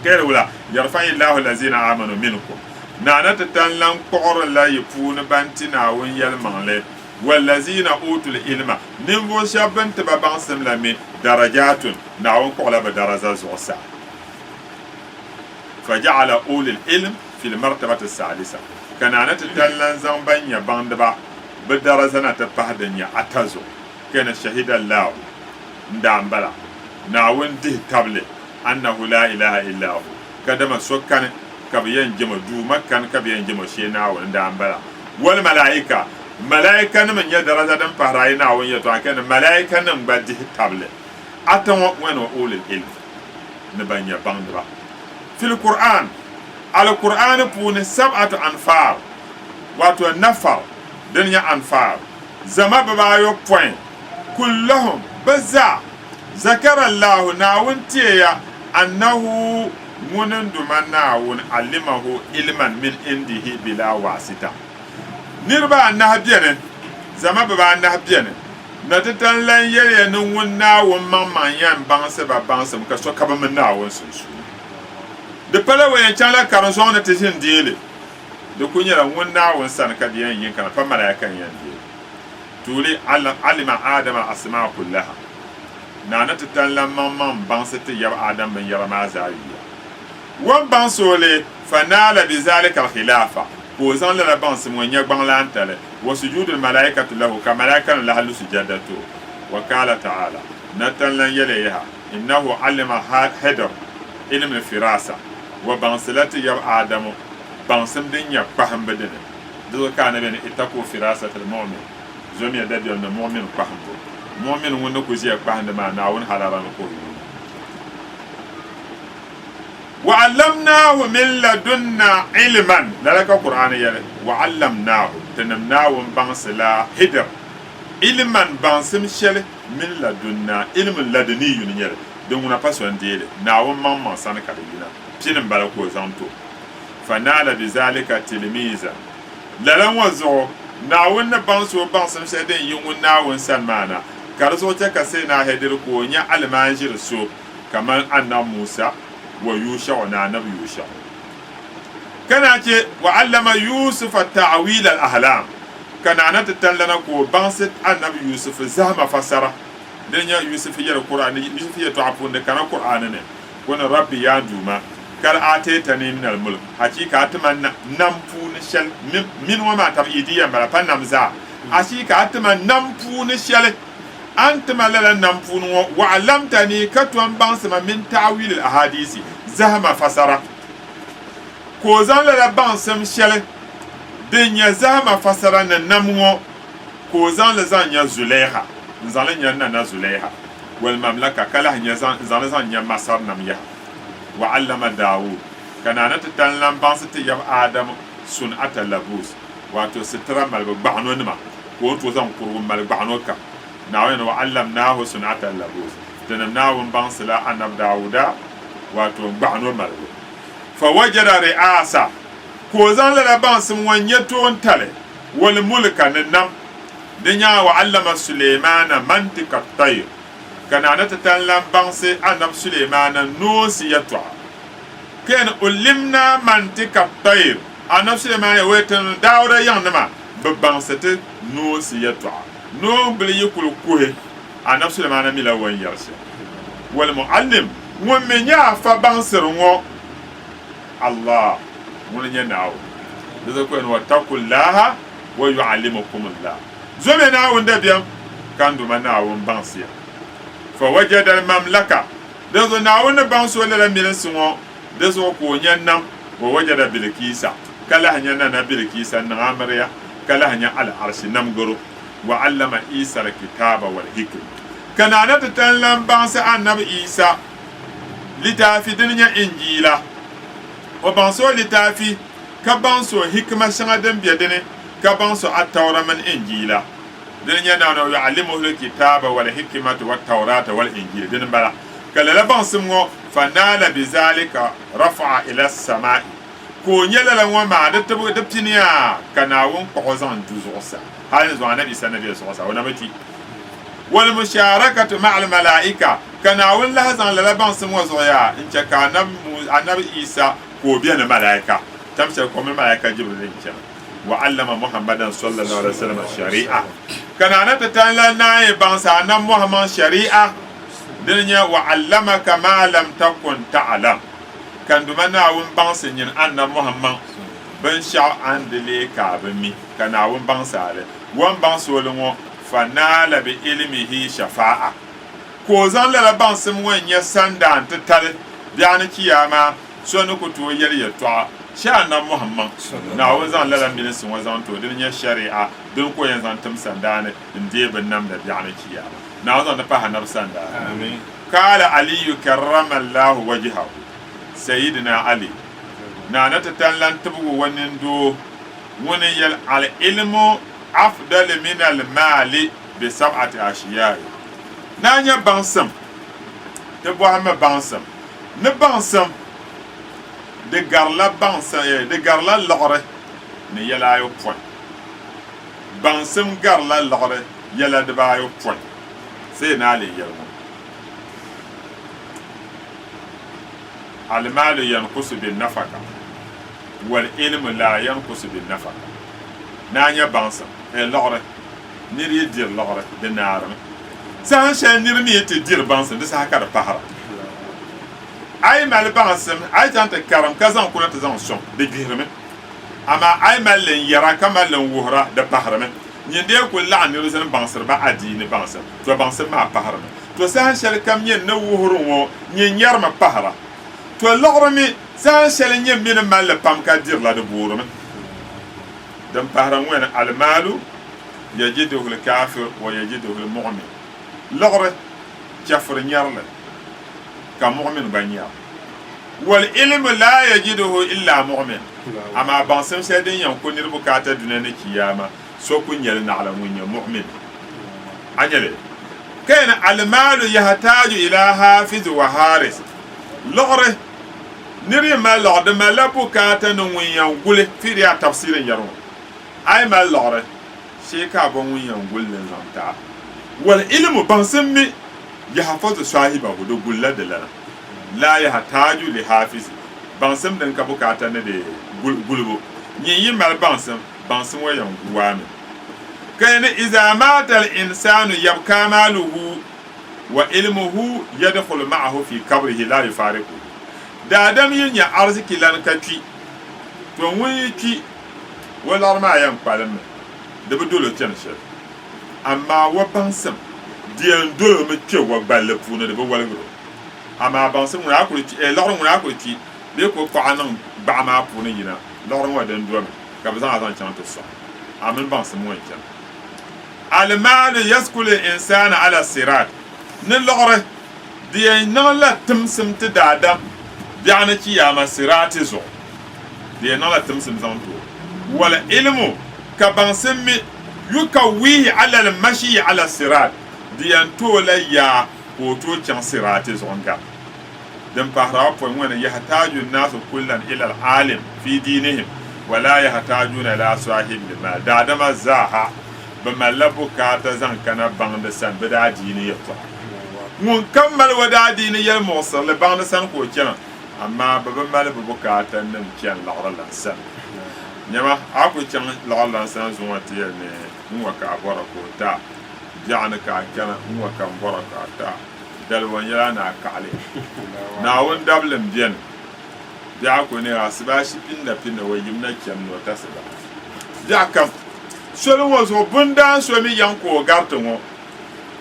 kayla wala yarfa illahu allazina amanu minkum nana tatallan qor la yifun bantina won yalmanle wallazina utul ilma nimbo shaban tababan samlami darajatun na won ko la daraja zusa faja'ala ulul ilm fi almartabati as-sadisa kanana tatallan zamban ya bandaba bidarazana ta fahdanya atazo kana shahida allah ndambala na won di table annahu la ilaha illa hu kadama sokkan kabiyan jama du makkan kabiyan jama shena wanda ambala wal malaika malaika man ya daraja dan farayi na won ya to kan malaika nan ba di table atan wani ulul ilm ne banya bandra fil qur'an al qur'an pun sab'atu anfar wato nafar dunya anfar zama babayo point kulluhum baza zakara allah na wuntiya annahu munan dumanna won alimahu ilman min indihi bila wasita nirba na habiyane zama baba na habiyane na tatan lan yeye nun wonna won mamman yan banse ba banse ka so ka ba na won sunsu de pala wayan chala karanson na tisin dile de kunyara wonna won san ka diyan yin kana fa malaikan yan dile tuli alima adama asma kullaha na tatan lan mamman banse te yab adam ben yarama zariya wan bansole fanala bizalika alkhilafa pozan la bans mo nya gbanglan tale wa sujudul malaikatu lahu ka malaikan la halu sujadatu wa qala ta'ala natan lan yaleha innahu alima hadar ilm alfirasa wa bansalati ya adamu bansam din ya faham badana do kana ben itaku firasat almu'min zomi da biyo na mu'min faham mu'min wonno ko ziya faham ma na won halaran ko وعلمناه من لدنا علما لك القرآن يلي وعلمناه تنمناه بانسلا هدر علما بانسم شل من لدنا علم لدني ينير دون نفسه ديله ناو ماما سانك علينا بين بالكو زانتو فنال بذلك تلميذا للن وزو ناو نبانسو بانسم شدين يون ناو سلمانا كارزو تكسينا هدر كو نيا المانجر سو كمان أن موسى ويوشع ونبي يوشع كان وعلم يوسف التعويل الأحلام كان نتتلنا كو بانست النبي يوسف زهم فسره denya Yusuf yɛre Qur'an Yusuf yɛ to apunde kana Qur'an ne wona rabbi ya duma kal ataytani min al mulk hakika atman nampu ne shel min wa ma tabidiya bala pan namza hakika atman nampu ne shel antama lala nampu no wa alamtani katwan bansama min ta'wil al ahadisi zahma fasara ko zan lala bansam shel denya zahma fasara na namwo ko zan la zan ya Zulaiha zan ya na Zulaiha wal mamlaka kala hanya zan ya masar namya wa allama Dawud kana na tan bansa te yab Adam sun ata labus wato sitra mal ba'no nima ko to zan kuru mal ba'no ka nawo wa allamnahu sun ata labus dan nawo bansa la anab Dawuda wato ba'no mal fa wajada ri'asa ko zan la bansa wanye to tale wal mulka nam dinya wa allama Sulaimana mantika tayr kana na tan bansa anab Sulaimana no siyatwa ken ulimna mantika tayr anab Sulaimana wetan Dawuda yanma babansate no siyatwa no bili yikul kuhe anab Sulaimana mila wan yarse wal muallim won menya fa bansir ngo Allah mun nya nawo dazo ko en wattaqullaha wa yuallimukumullah zome nawo ndabiam kandu manawo bansia fa wajada al mamlaka dazo nawo ne banso la milen sungo dazo ko nyannam wa wajada bilkisa kala hanya na bilkisa na amriya kala hanya al arshi namgoro wa allama isa al kitaba wal hikma kana na tan bansa annabi isa litafi dinya injila wa banso litafi ka banso hikma shanga dan biadene ka banso at-tawra man injila dinya na no yu'allimuhu al-kitaba wal hikmata wat tawrata wal injila din bala kala la bansim ngo fanala bizalika rafa'a ila as-sama'i ko nyala la ngoma da tabu da piniya kana won ko zan duzosa halin zo annabi sannabi sallallahu alaihi wasallam wal musharakatu ma'al malaika kana won la hazan la bansim ngo zoya in ce kana annabi isa ko biyan malaika tamshe ko malaika jibril in wa allama muhammadan sallallahu alaihi wasallam shari'a kana na tatala nayi bansa nan muhammad shari'a dinya wa allamaka ma lam takun ta'lam kan duma na won bansa nyin anna muhammad ban sha andele ka bami kana won bansa le won bansa wolon fanala bi ilmihi shafa'a ko zan la bansa mu nya sanda tatale biana kiyama so no ko to yari ya to sha na muhammad na wazan lalan bin sun wazan to din ya shari'a din ko yanzu tam sandane din de ban nam da bi'ana kiya na wazan da fa hanar sanda amin kala ali karrama allah wajhahu sayyidina ali na ta tallan tubu wannan do wani yal al ilmu afdal min al mali bi sab'ati ashiya na nya bansam te bo ha bansam ne bansam de garla bansa de garla logre ne yala yo point bansam garla logre yala de ba yo point c'est na le yelmo al mal yanqus bin nafaka wal ilm la yanqus bin nafaka nanya bansa e logre ni ri dir logre de naram san shan ni mi te dir bansa de sa ka da pahara ay mal bansam ay tanta karam kazan kuna ta zan son de girme ama ay mal len yara kamal len wuhra da pahrame nyinde ko la ni rusan bansar ba adini bansam to bansam ma pahrame to san shal kam nyen na wuhru wo nyen yar ma pahra to logrami san shal nyen min mal pam ka dir la de burume dan pahran wen al malu yajidu al kafir wa yajidu al mu'min logre jafr nyarla كمؤمن بنيا والعلم لا يجده إلا مؤمن أما بانسم سيدين يكون يربكاتا دوننا كياما سوكون يلنا على مؤمن أنيلي كان المال يحتاج إلى حافظ وحارس لغره نري ما لغد ما لبكاتا نوين ينقل في ريا تفسير يرون أي ما لغره شيكا بوين ينقل لنزمتا والعلم بانسم يحفظ صاحبه ودو غلا دلنا لا يحتاج لحافظ bansam den ka bukata ne de gulbo yin mal bansam wayan guwami kayne iza mata al insanu yabka maluhu وعلمه يدخل معه في قبره لا يفارقه دا دم ينيا أرزك لان كتي تومويكي ولا ما ينقلم دبدول تنشر أما وبنسم ديان دول متشو وبالفون دبوالغرو أما بنسم ونأكلتي لارم ونأكلتي بيكو فعنا بعما فونينا لارم ودن دوم كابزان عزان شانتوسا أمن بنسم وين كان المال يسكل الإنسان على الصراط نلغره دي نلا تمسم تدادم بيعني كياما صراط زو دي نلا تمسم زانتو ولا علم كبنسم يكويه على المشي على الصراط دي انتولا يا وتو كان صراط زونغا دم بحرا وين يحتاج الناس كلا الى العالم في دينهم ولا يحتاجون الى صاحب المال دادما زاها بملبو كاتا زان كان باند سان بدا ديني يطلع mun kammal wada dini yel mosar le bang san ko kena amma baba mal bu kata nan kyan lagran lan san nyama aku kyan lagran lan san zuwa tiel ne mu ka bora ko ta jana ka kana mu ka bora ka ta dal wanya na kale na won dablem bien ya ko ne asba shi pinna wayim na kyan no ta saba ya kam solo wo zo bunda so mi yanko garto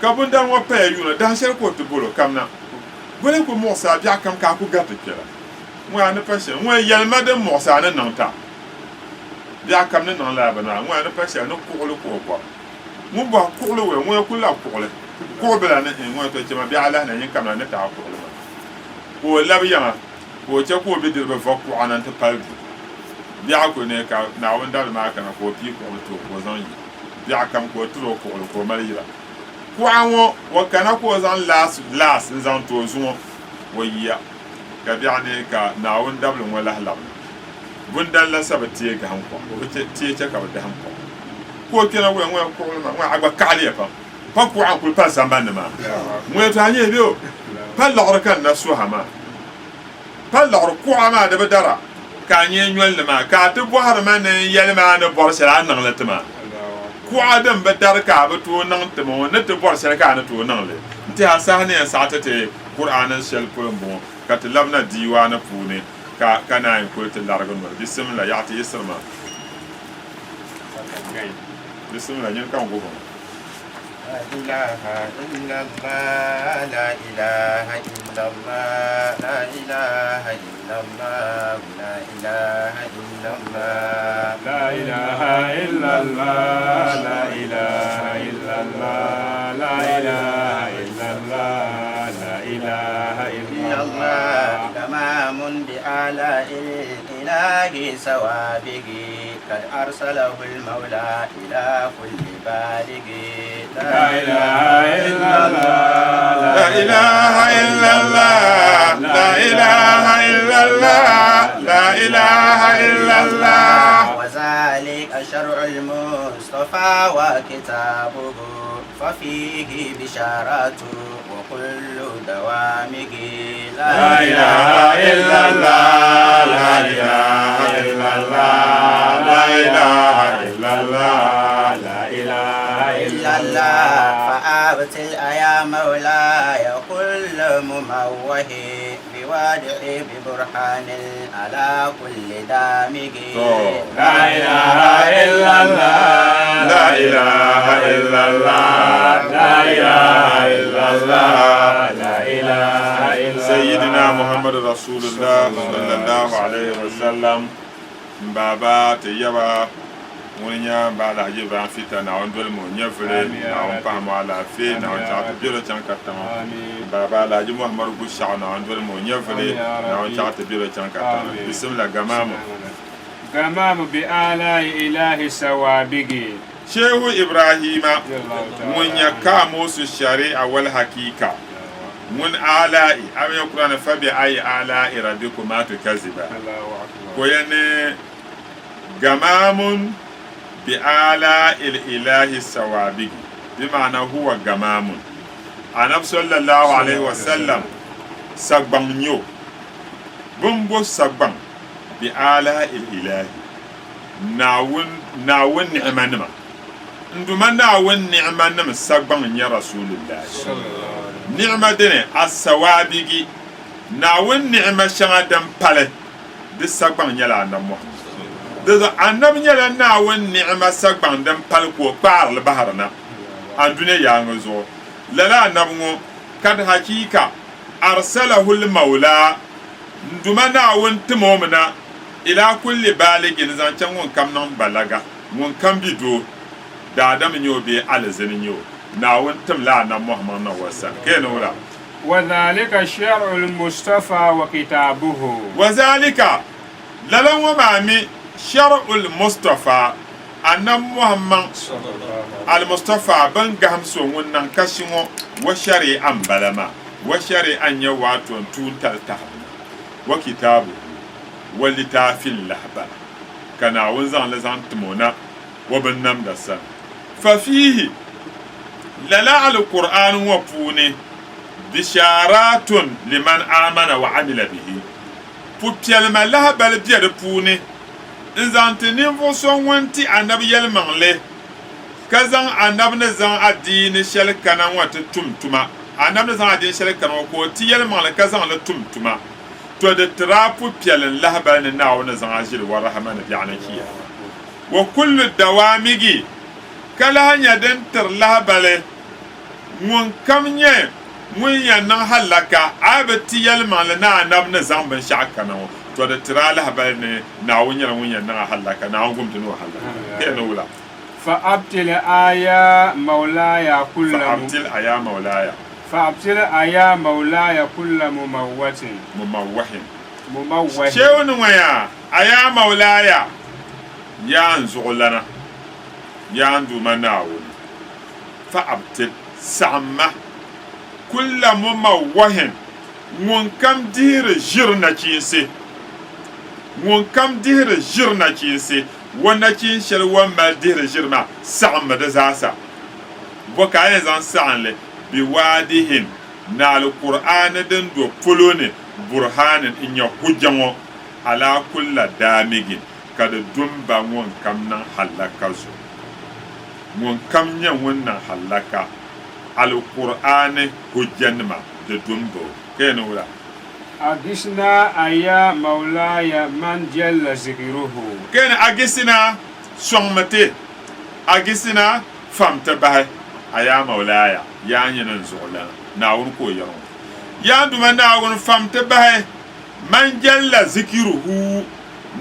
kabunda wa pa yuna dan sher ko to bolo kamna bole ko mo sa bia kam ka ku gato kera mo an pa she mo yelma de mo sa na nanta bia kam ne non la bana mo an pa she no ko lo ko ko mo ba ko lo we mo ku la ko le ko bela ne mo to chema bia ala na yin kam na ne ta ko lo ko la biya ko che ko be dir be fo ko anan ta pal bia ko ne ka na wonda ma kana ko pi ko to ko zan bia kam ko to ko malira kuango wakana ko zan las zan to zuwa wayiya ka bi'ane ka nawun dablin wala halab bundan la sabati ga hanko tie ka da hanko ko kina we ko ma agba kali pa ko an kul pa samban ma mo to anye bio pa lor kan na su hama pa lor ko ama da badara ka nye nyol ma ka to bo har ma ne yelma na bor sala nan latma ko adam badar ka ba to nan tamo na to bor sala ka na to nan le ti asa ne sa ta te qur'anan shel pulumbo ka tilabna diwana pune ka kana ko te largon ma bismillah yati isma bismillah nyen kan go لا إله إلا الله لا إله إلا الله لا إله إلا الله لا إله إلا الله لا إله إلا الله لا إله إلا الله لا إله إلا الله لا إله إلا الله تمام بآلاء الإله سوابه قد أرسله المولى إلى كل بالغ لا إله إلا الله لا إله إلا الله لا إله إلا الله لا إله إلا الله وذلك شرع المصطفى وكتابه ففيه بشارات وكل دوامه لا إله إلا الله لا إله إلا الله لا إله إلا الله لا إله إلا الله فأبتل يا مولاي كل مموه بوادع ببرهان على كل دامه لا إله إلا الله لا إله إلا الله لا إله إلا الله لا إله إلا سيدنا محمد رسول الله صلى الله عليه وسلم بابا تيابا ŋunya bala jiba fita na on dol mo nyefre na on pa mo ala fe na on ta biro chan katama baba la ji muhammad bu sha na on dol mo nyefre na on ta biro chan katama bismillah gamam bi ala ilahi sawabigi shehu ibrahima ŋunya ka mo su shari'a wal hakika mun ala'i amin qur'an fa bi ay ala'i rabbikuma tukaziba ko yane gamamun بآلاء الإله السوابق بمعنى هو غمام النبي صلى الله عليه وسلم سبحان يو بمبو سبحان بآلاء الإله ناون نعمانما ندما ناون نعمانما سبحان يا رسول الله ni'ma dene as-sawabigi naawun ni'ma shanga dan pale di sagbang nyala annabi Muhammad da annabi nyala naawun ni'ma sagbang dan pale ko kpaar le baharna an duniya yaanga zo lala annabi ngo kad hakika arsalahu al-maula nduma naawun timomna ila kulli baligin zan can won kam nan balaga won kam bido da adam nyo be alazin nyo naawun timla na Muhammad na wasan keno la وذلك شرع المصطفى وكتابه وذلك للا ومامي شرع المصطفى أن محمد المصطفى بنجهم سونن كشمو وشريعا بلما وشريعا يواتون تلتهم وكتابه ولتاف اللهبة كان وزان لزان تمونا وبنم دسان ففيه للا القرآن وفوني بشارات لمن آمن وعمل به بوبيال ما لها بل بيد بوني إنزانت نفوسون وانتي النبي يلمنله كزان النبي نزان الدين شل كنا وتتمتما النبي نزان الدين شل كنا وكوتي يلمنله كزان لتمتما تود ترابو بيال لها بل ناو نزان أجل ورحمن بيعنكيا وكل الدوامجي كلا يدن تر لها بل من كم يه mun ya nan halaka abati yalma la na anab na zamban shaka na to da tirala habar ne na wunyar mun ya nan halaka na gum tunu halaka ke no wala fa abtil aya maulaya kullu fa abtil aya maulaya kullu mumawwatin shewun waya aya maulaya ya anzulana ya andu manawo fa abtil samma kulla mumawwahin won kam dihre jirna kinse won kam dihre jirna kinse wona kin shel won mal dihre jirma sa'am da zasa boka yin zan sa'anle bi wadihin na alquran den do polone burhanin in ya hujjanwo ala kulla damigin kada dumba won kam nan halaka zo won kam nya wannan halaka القرآن هجنما ددومبو كينو ولا أجسنا أيا مولاي من جل ذكره كين أجسنا شومتي أجسنا فمتبه أيا مولاي يعني ننزولا ناون كو يرون يا دوما ناون فمتبه من جل ذكره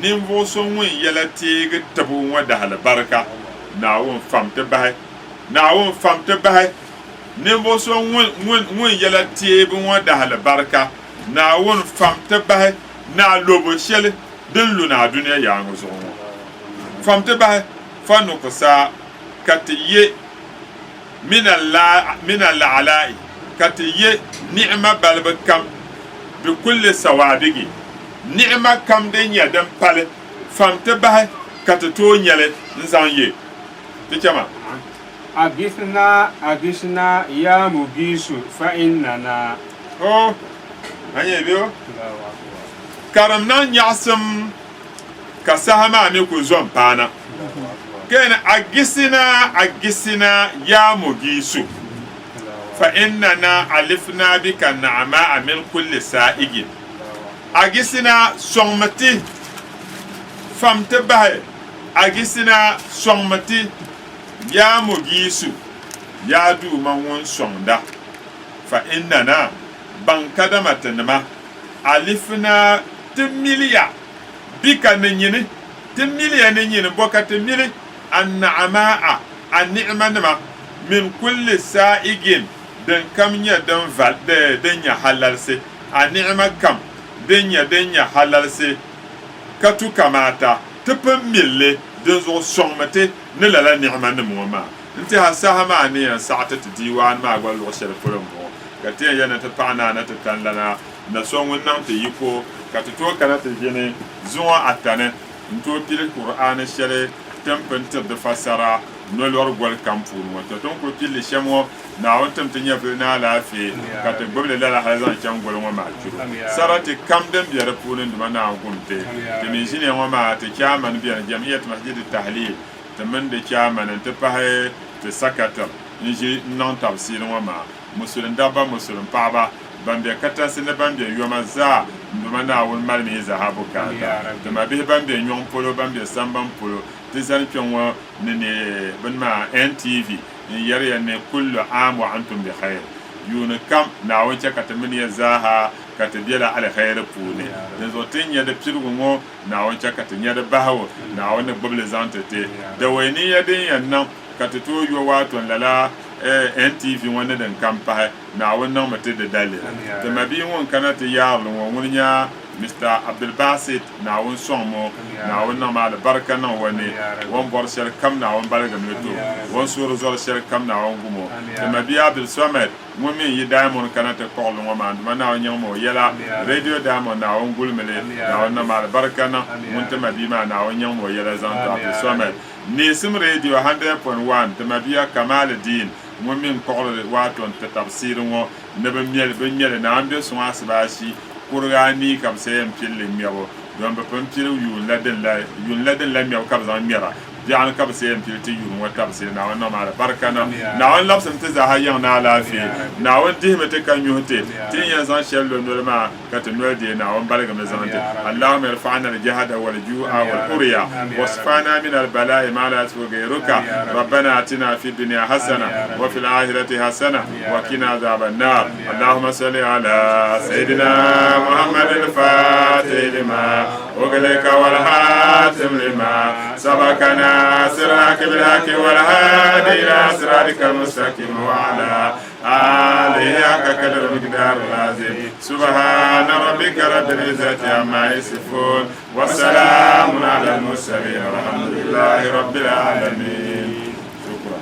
نيمفو سونوين يلاتيغ تبو ودا البركة ناون فمتبه Nimbo so won yala tiebe won da hal barka na won famte bah na lobo shele den luna duniya ya ngo so famte bah fanu ko sa katiye min alai katiye ni'ma balba kam bi kulli sawabigi ni'ma kam den ya dan pale famte bah katato nyale nzanye tikama أجسنا يا مجيس فإننا هيا بيو كرمنا نعسم كسهما ميكو زوم بانا كان أجسنا يا مجيس فإننا ألفنا بك النعماء من كل سائق أجسنا صمتي فامتبه أجسنا صمتي ya mugisu ya du man won sonda fa innana ban kadama tanma alifna timiliya bika nyini timiliya nyini boka timili an'amaa an'manama min kulli sa'igin dan kamnya dan valde dan ya halalse an'ama kam dan ya halalse katu kamata tupin mille dan zo sonmate ne la ni'ma ne muama nti hasahama ne ya sa'ata diwan ma gwal wa shar furum mo kati yana ta pana na ta tanlana na son wannan ta yiko kati to kana ta jene zuwa atane nto pil qur'an share tempentir de fasara no lor gwal kampur mo to ton ko pil shemo na wontam tinya na lafi kati goble la hazan chan gwal mo ma juro sarati kamden biyar punin duma na gumte timi jine mo ma ta kyaman biyar jam'iyyat masjid at-tahlil تمن دي كامن انت باهي تسكتر n ʒi niŋ tabsiri ŋɔ maa musulin dabba musulin paɣaba ban be katansi ni ban be yoma zaa nduma Naawuni mali mi zaha bukaata tima bihi ban be nyɔŋ polo ban be samban polo ti zani kpe ŋɔ ni ne bini maa NTV n yɛriya ni kullu aam wa antum bi khayr yuuni kam Naawuni chɛ ka ti mini ya zaaha ka ti bela alkhayri puuni ni zuɣu ti nya di pirigu ŋɔ Naawuni chɛ ka ti nya di bahigu Naawuni gbibili zaŋ ti ti dawainiya din yɛn niŋ ka ti tooi yo waaton lala NTV ŋɔ ni din kam pahi Naawuni niŋ mi ti di dalili ti ma bii ŋun kana ti yaarili ŋɔ ŋuni nya Mr. Abdulbasit Naawuni sɔŋ mo Naawuni niŋ ma alibarika niŋ wani wan bɔri shɛli kam Naawuni baligim li to wan suuri zɔri shɛli kam Naawuni gumo ti ma bii Abdul Samad ŋun min yi Diamond kana ti kɔɣili ŋɔ maa nduma Naawuni nyaŋ mo yɛla Radio Diamond Naawuni gulmili Naawuni niŋ ma alibarika niŋ ŋun ti ma bii maa Naawuni nyaŋ mo yɛla zaŋ ti Abdul Samad Neesim Radio 100.1 ti ma biya Kamal Din ŋun min kɔɣili waaton ti tabsiri ŋɔ ni bi ŋmɛli Naawuni be suŋ asibaashi kuriga nii ka bi sɛn pilli ŋmɛbo don bi pun pili yuun la din la ŋmɛbo ka bi zaŋ ŋmɛra biɛɣuni ka bi sɛn pili ti yuun ŋɔ tabsiri Naawuni niŋ maa alibarika na Naawuni labsim ti zaha yaŋ na alaafee Naawuni dihimi ti ka nyuhi ti ti yɛn zaŋ shɛli lo noli maa ka ti noli dee Naawuni baligimi zaŋ ti Allahumma irfa'na al-jahda wal-ju'a wal-urya wasfana min al-bala'i ma la yasfu ghayruka rabbana atina fid dunya hasana wa fil akhirati hasana wa qina adhaban nar Allahumma salli ala sayyidina Muhammad al-fatih lima ughliqa wal hatim lima sabaqana صراط بالحق والهادي إلى صراطك المستقيم وعلى آله حق قدر المقدار العظيم سبحان ربك رب العزة عما يصفون وسلام على المرسلين والحمد لله رب العالمين. شكرا.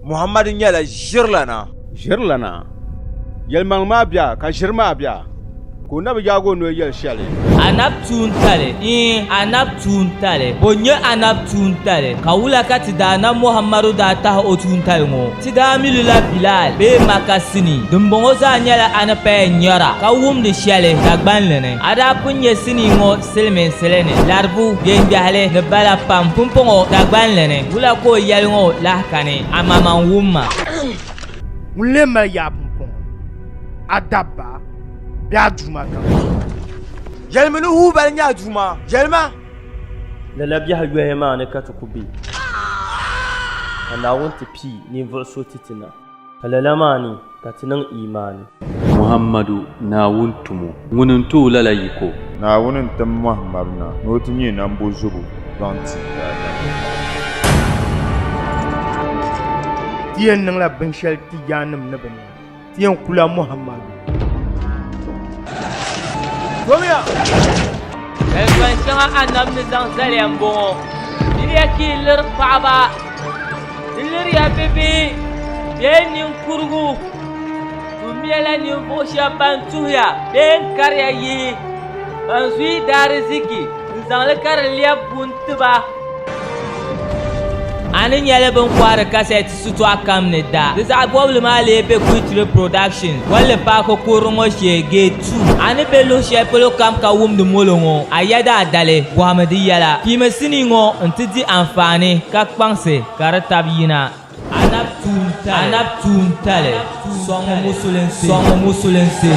Muhammadu nyɛla ʒirlana yɛlimaŋ maa bia ka ʒiri maa bia ko na bi yaagi o noli yɛli shɛli anab tuun tali bo nyɛ anab tuun tali ka wula ka ti daa na Muhammadu daa tahi o tuun tali ŋɔ ti daa milila Bilal bee maka sini dimbɔŋɔ zaa nyɛla ani paya nyɛra ka wumdi shɛli Dagbanli ni a daa pun nyɛ sini ŋɔ silimiinsili ni laribu yɛngbɛhili ni bala pam pumpɔŋɔ Dagbanli ni wula ka o yɛli ŋɔ lahikani a maman wumma ŋun lee mali yaa pumpɔŋɔ a dabba bɛ a duuma kam yɛlimi ni huu bali nyɛ a duuma yɛlima lala biɛhi yɔhi maa ni ka ti ku be ka Naawuni ti pii ninvuɣu so ti ti na ka lala maa ni ka ti niŋ imaani Muhammadu Naawuni tumo ŋuni n tooi lala yiko Naawuni n tim Muhammadu na ni o ti nyɛ nambo zubu zaŋ ti ti yɛn niŋla binshɛli ti yaanim ni bi niŋ ti yɛn kula Muhammadu Elfan shɛŋa annabi ni zaŋ zaliya m-bɔŋɔ diliya ka yi liri paɣaba di liriya bibihi bee ninkurigu bɛ mɛla ninvuɣu shɛba ban tuhiya bee n kariya yihi ban zuyi daari ziki n zaŋli ka di lɛbi buntiba ani nyɛla bin kɔhiri kasɛti sitɔɣu kam ni da di zaɣ bɔbili maa lee be Kuitiri Productions walli paaki kurili ŋɔ shee Gate 2 ani be luɣu shɛli polo kam ka wumdi molo ŋɔ a yɛda a dali bɔhimi di yɛla piimi sini ŋɔ n ti di anfaani ka kpaŋsi ka di tabi yina anab tuun tali sɔŋ musulinsi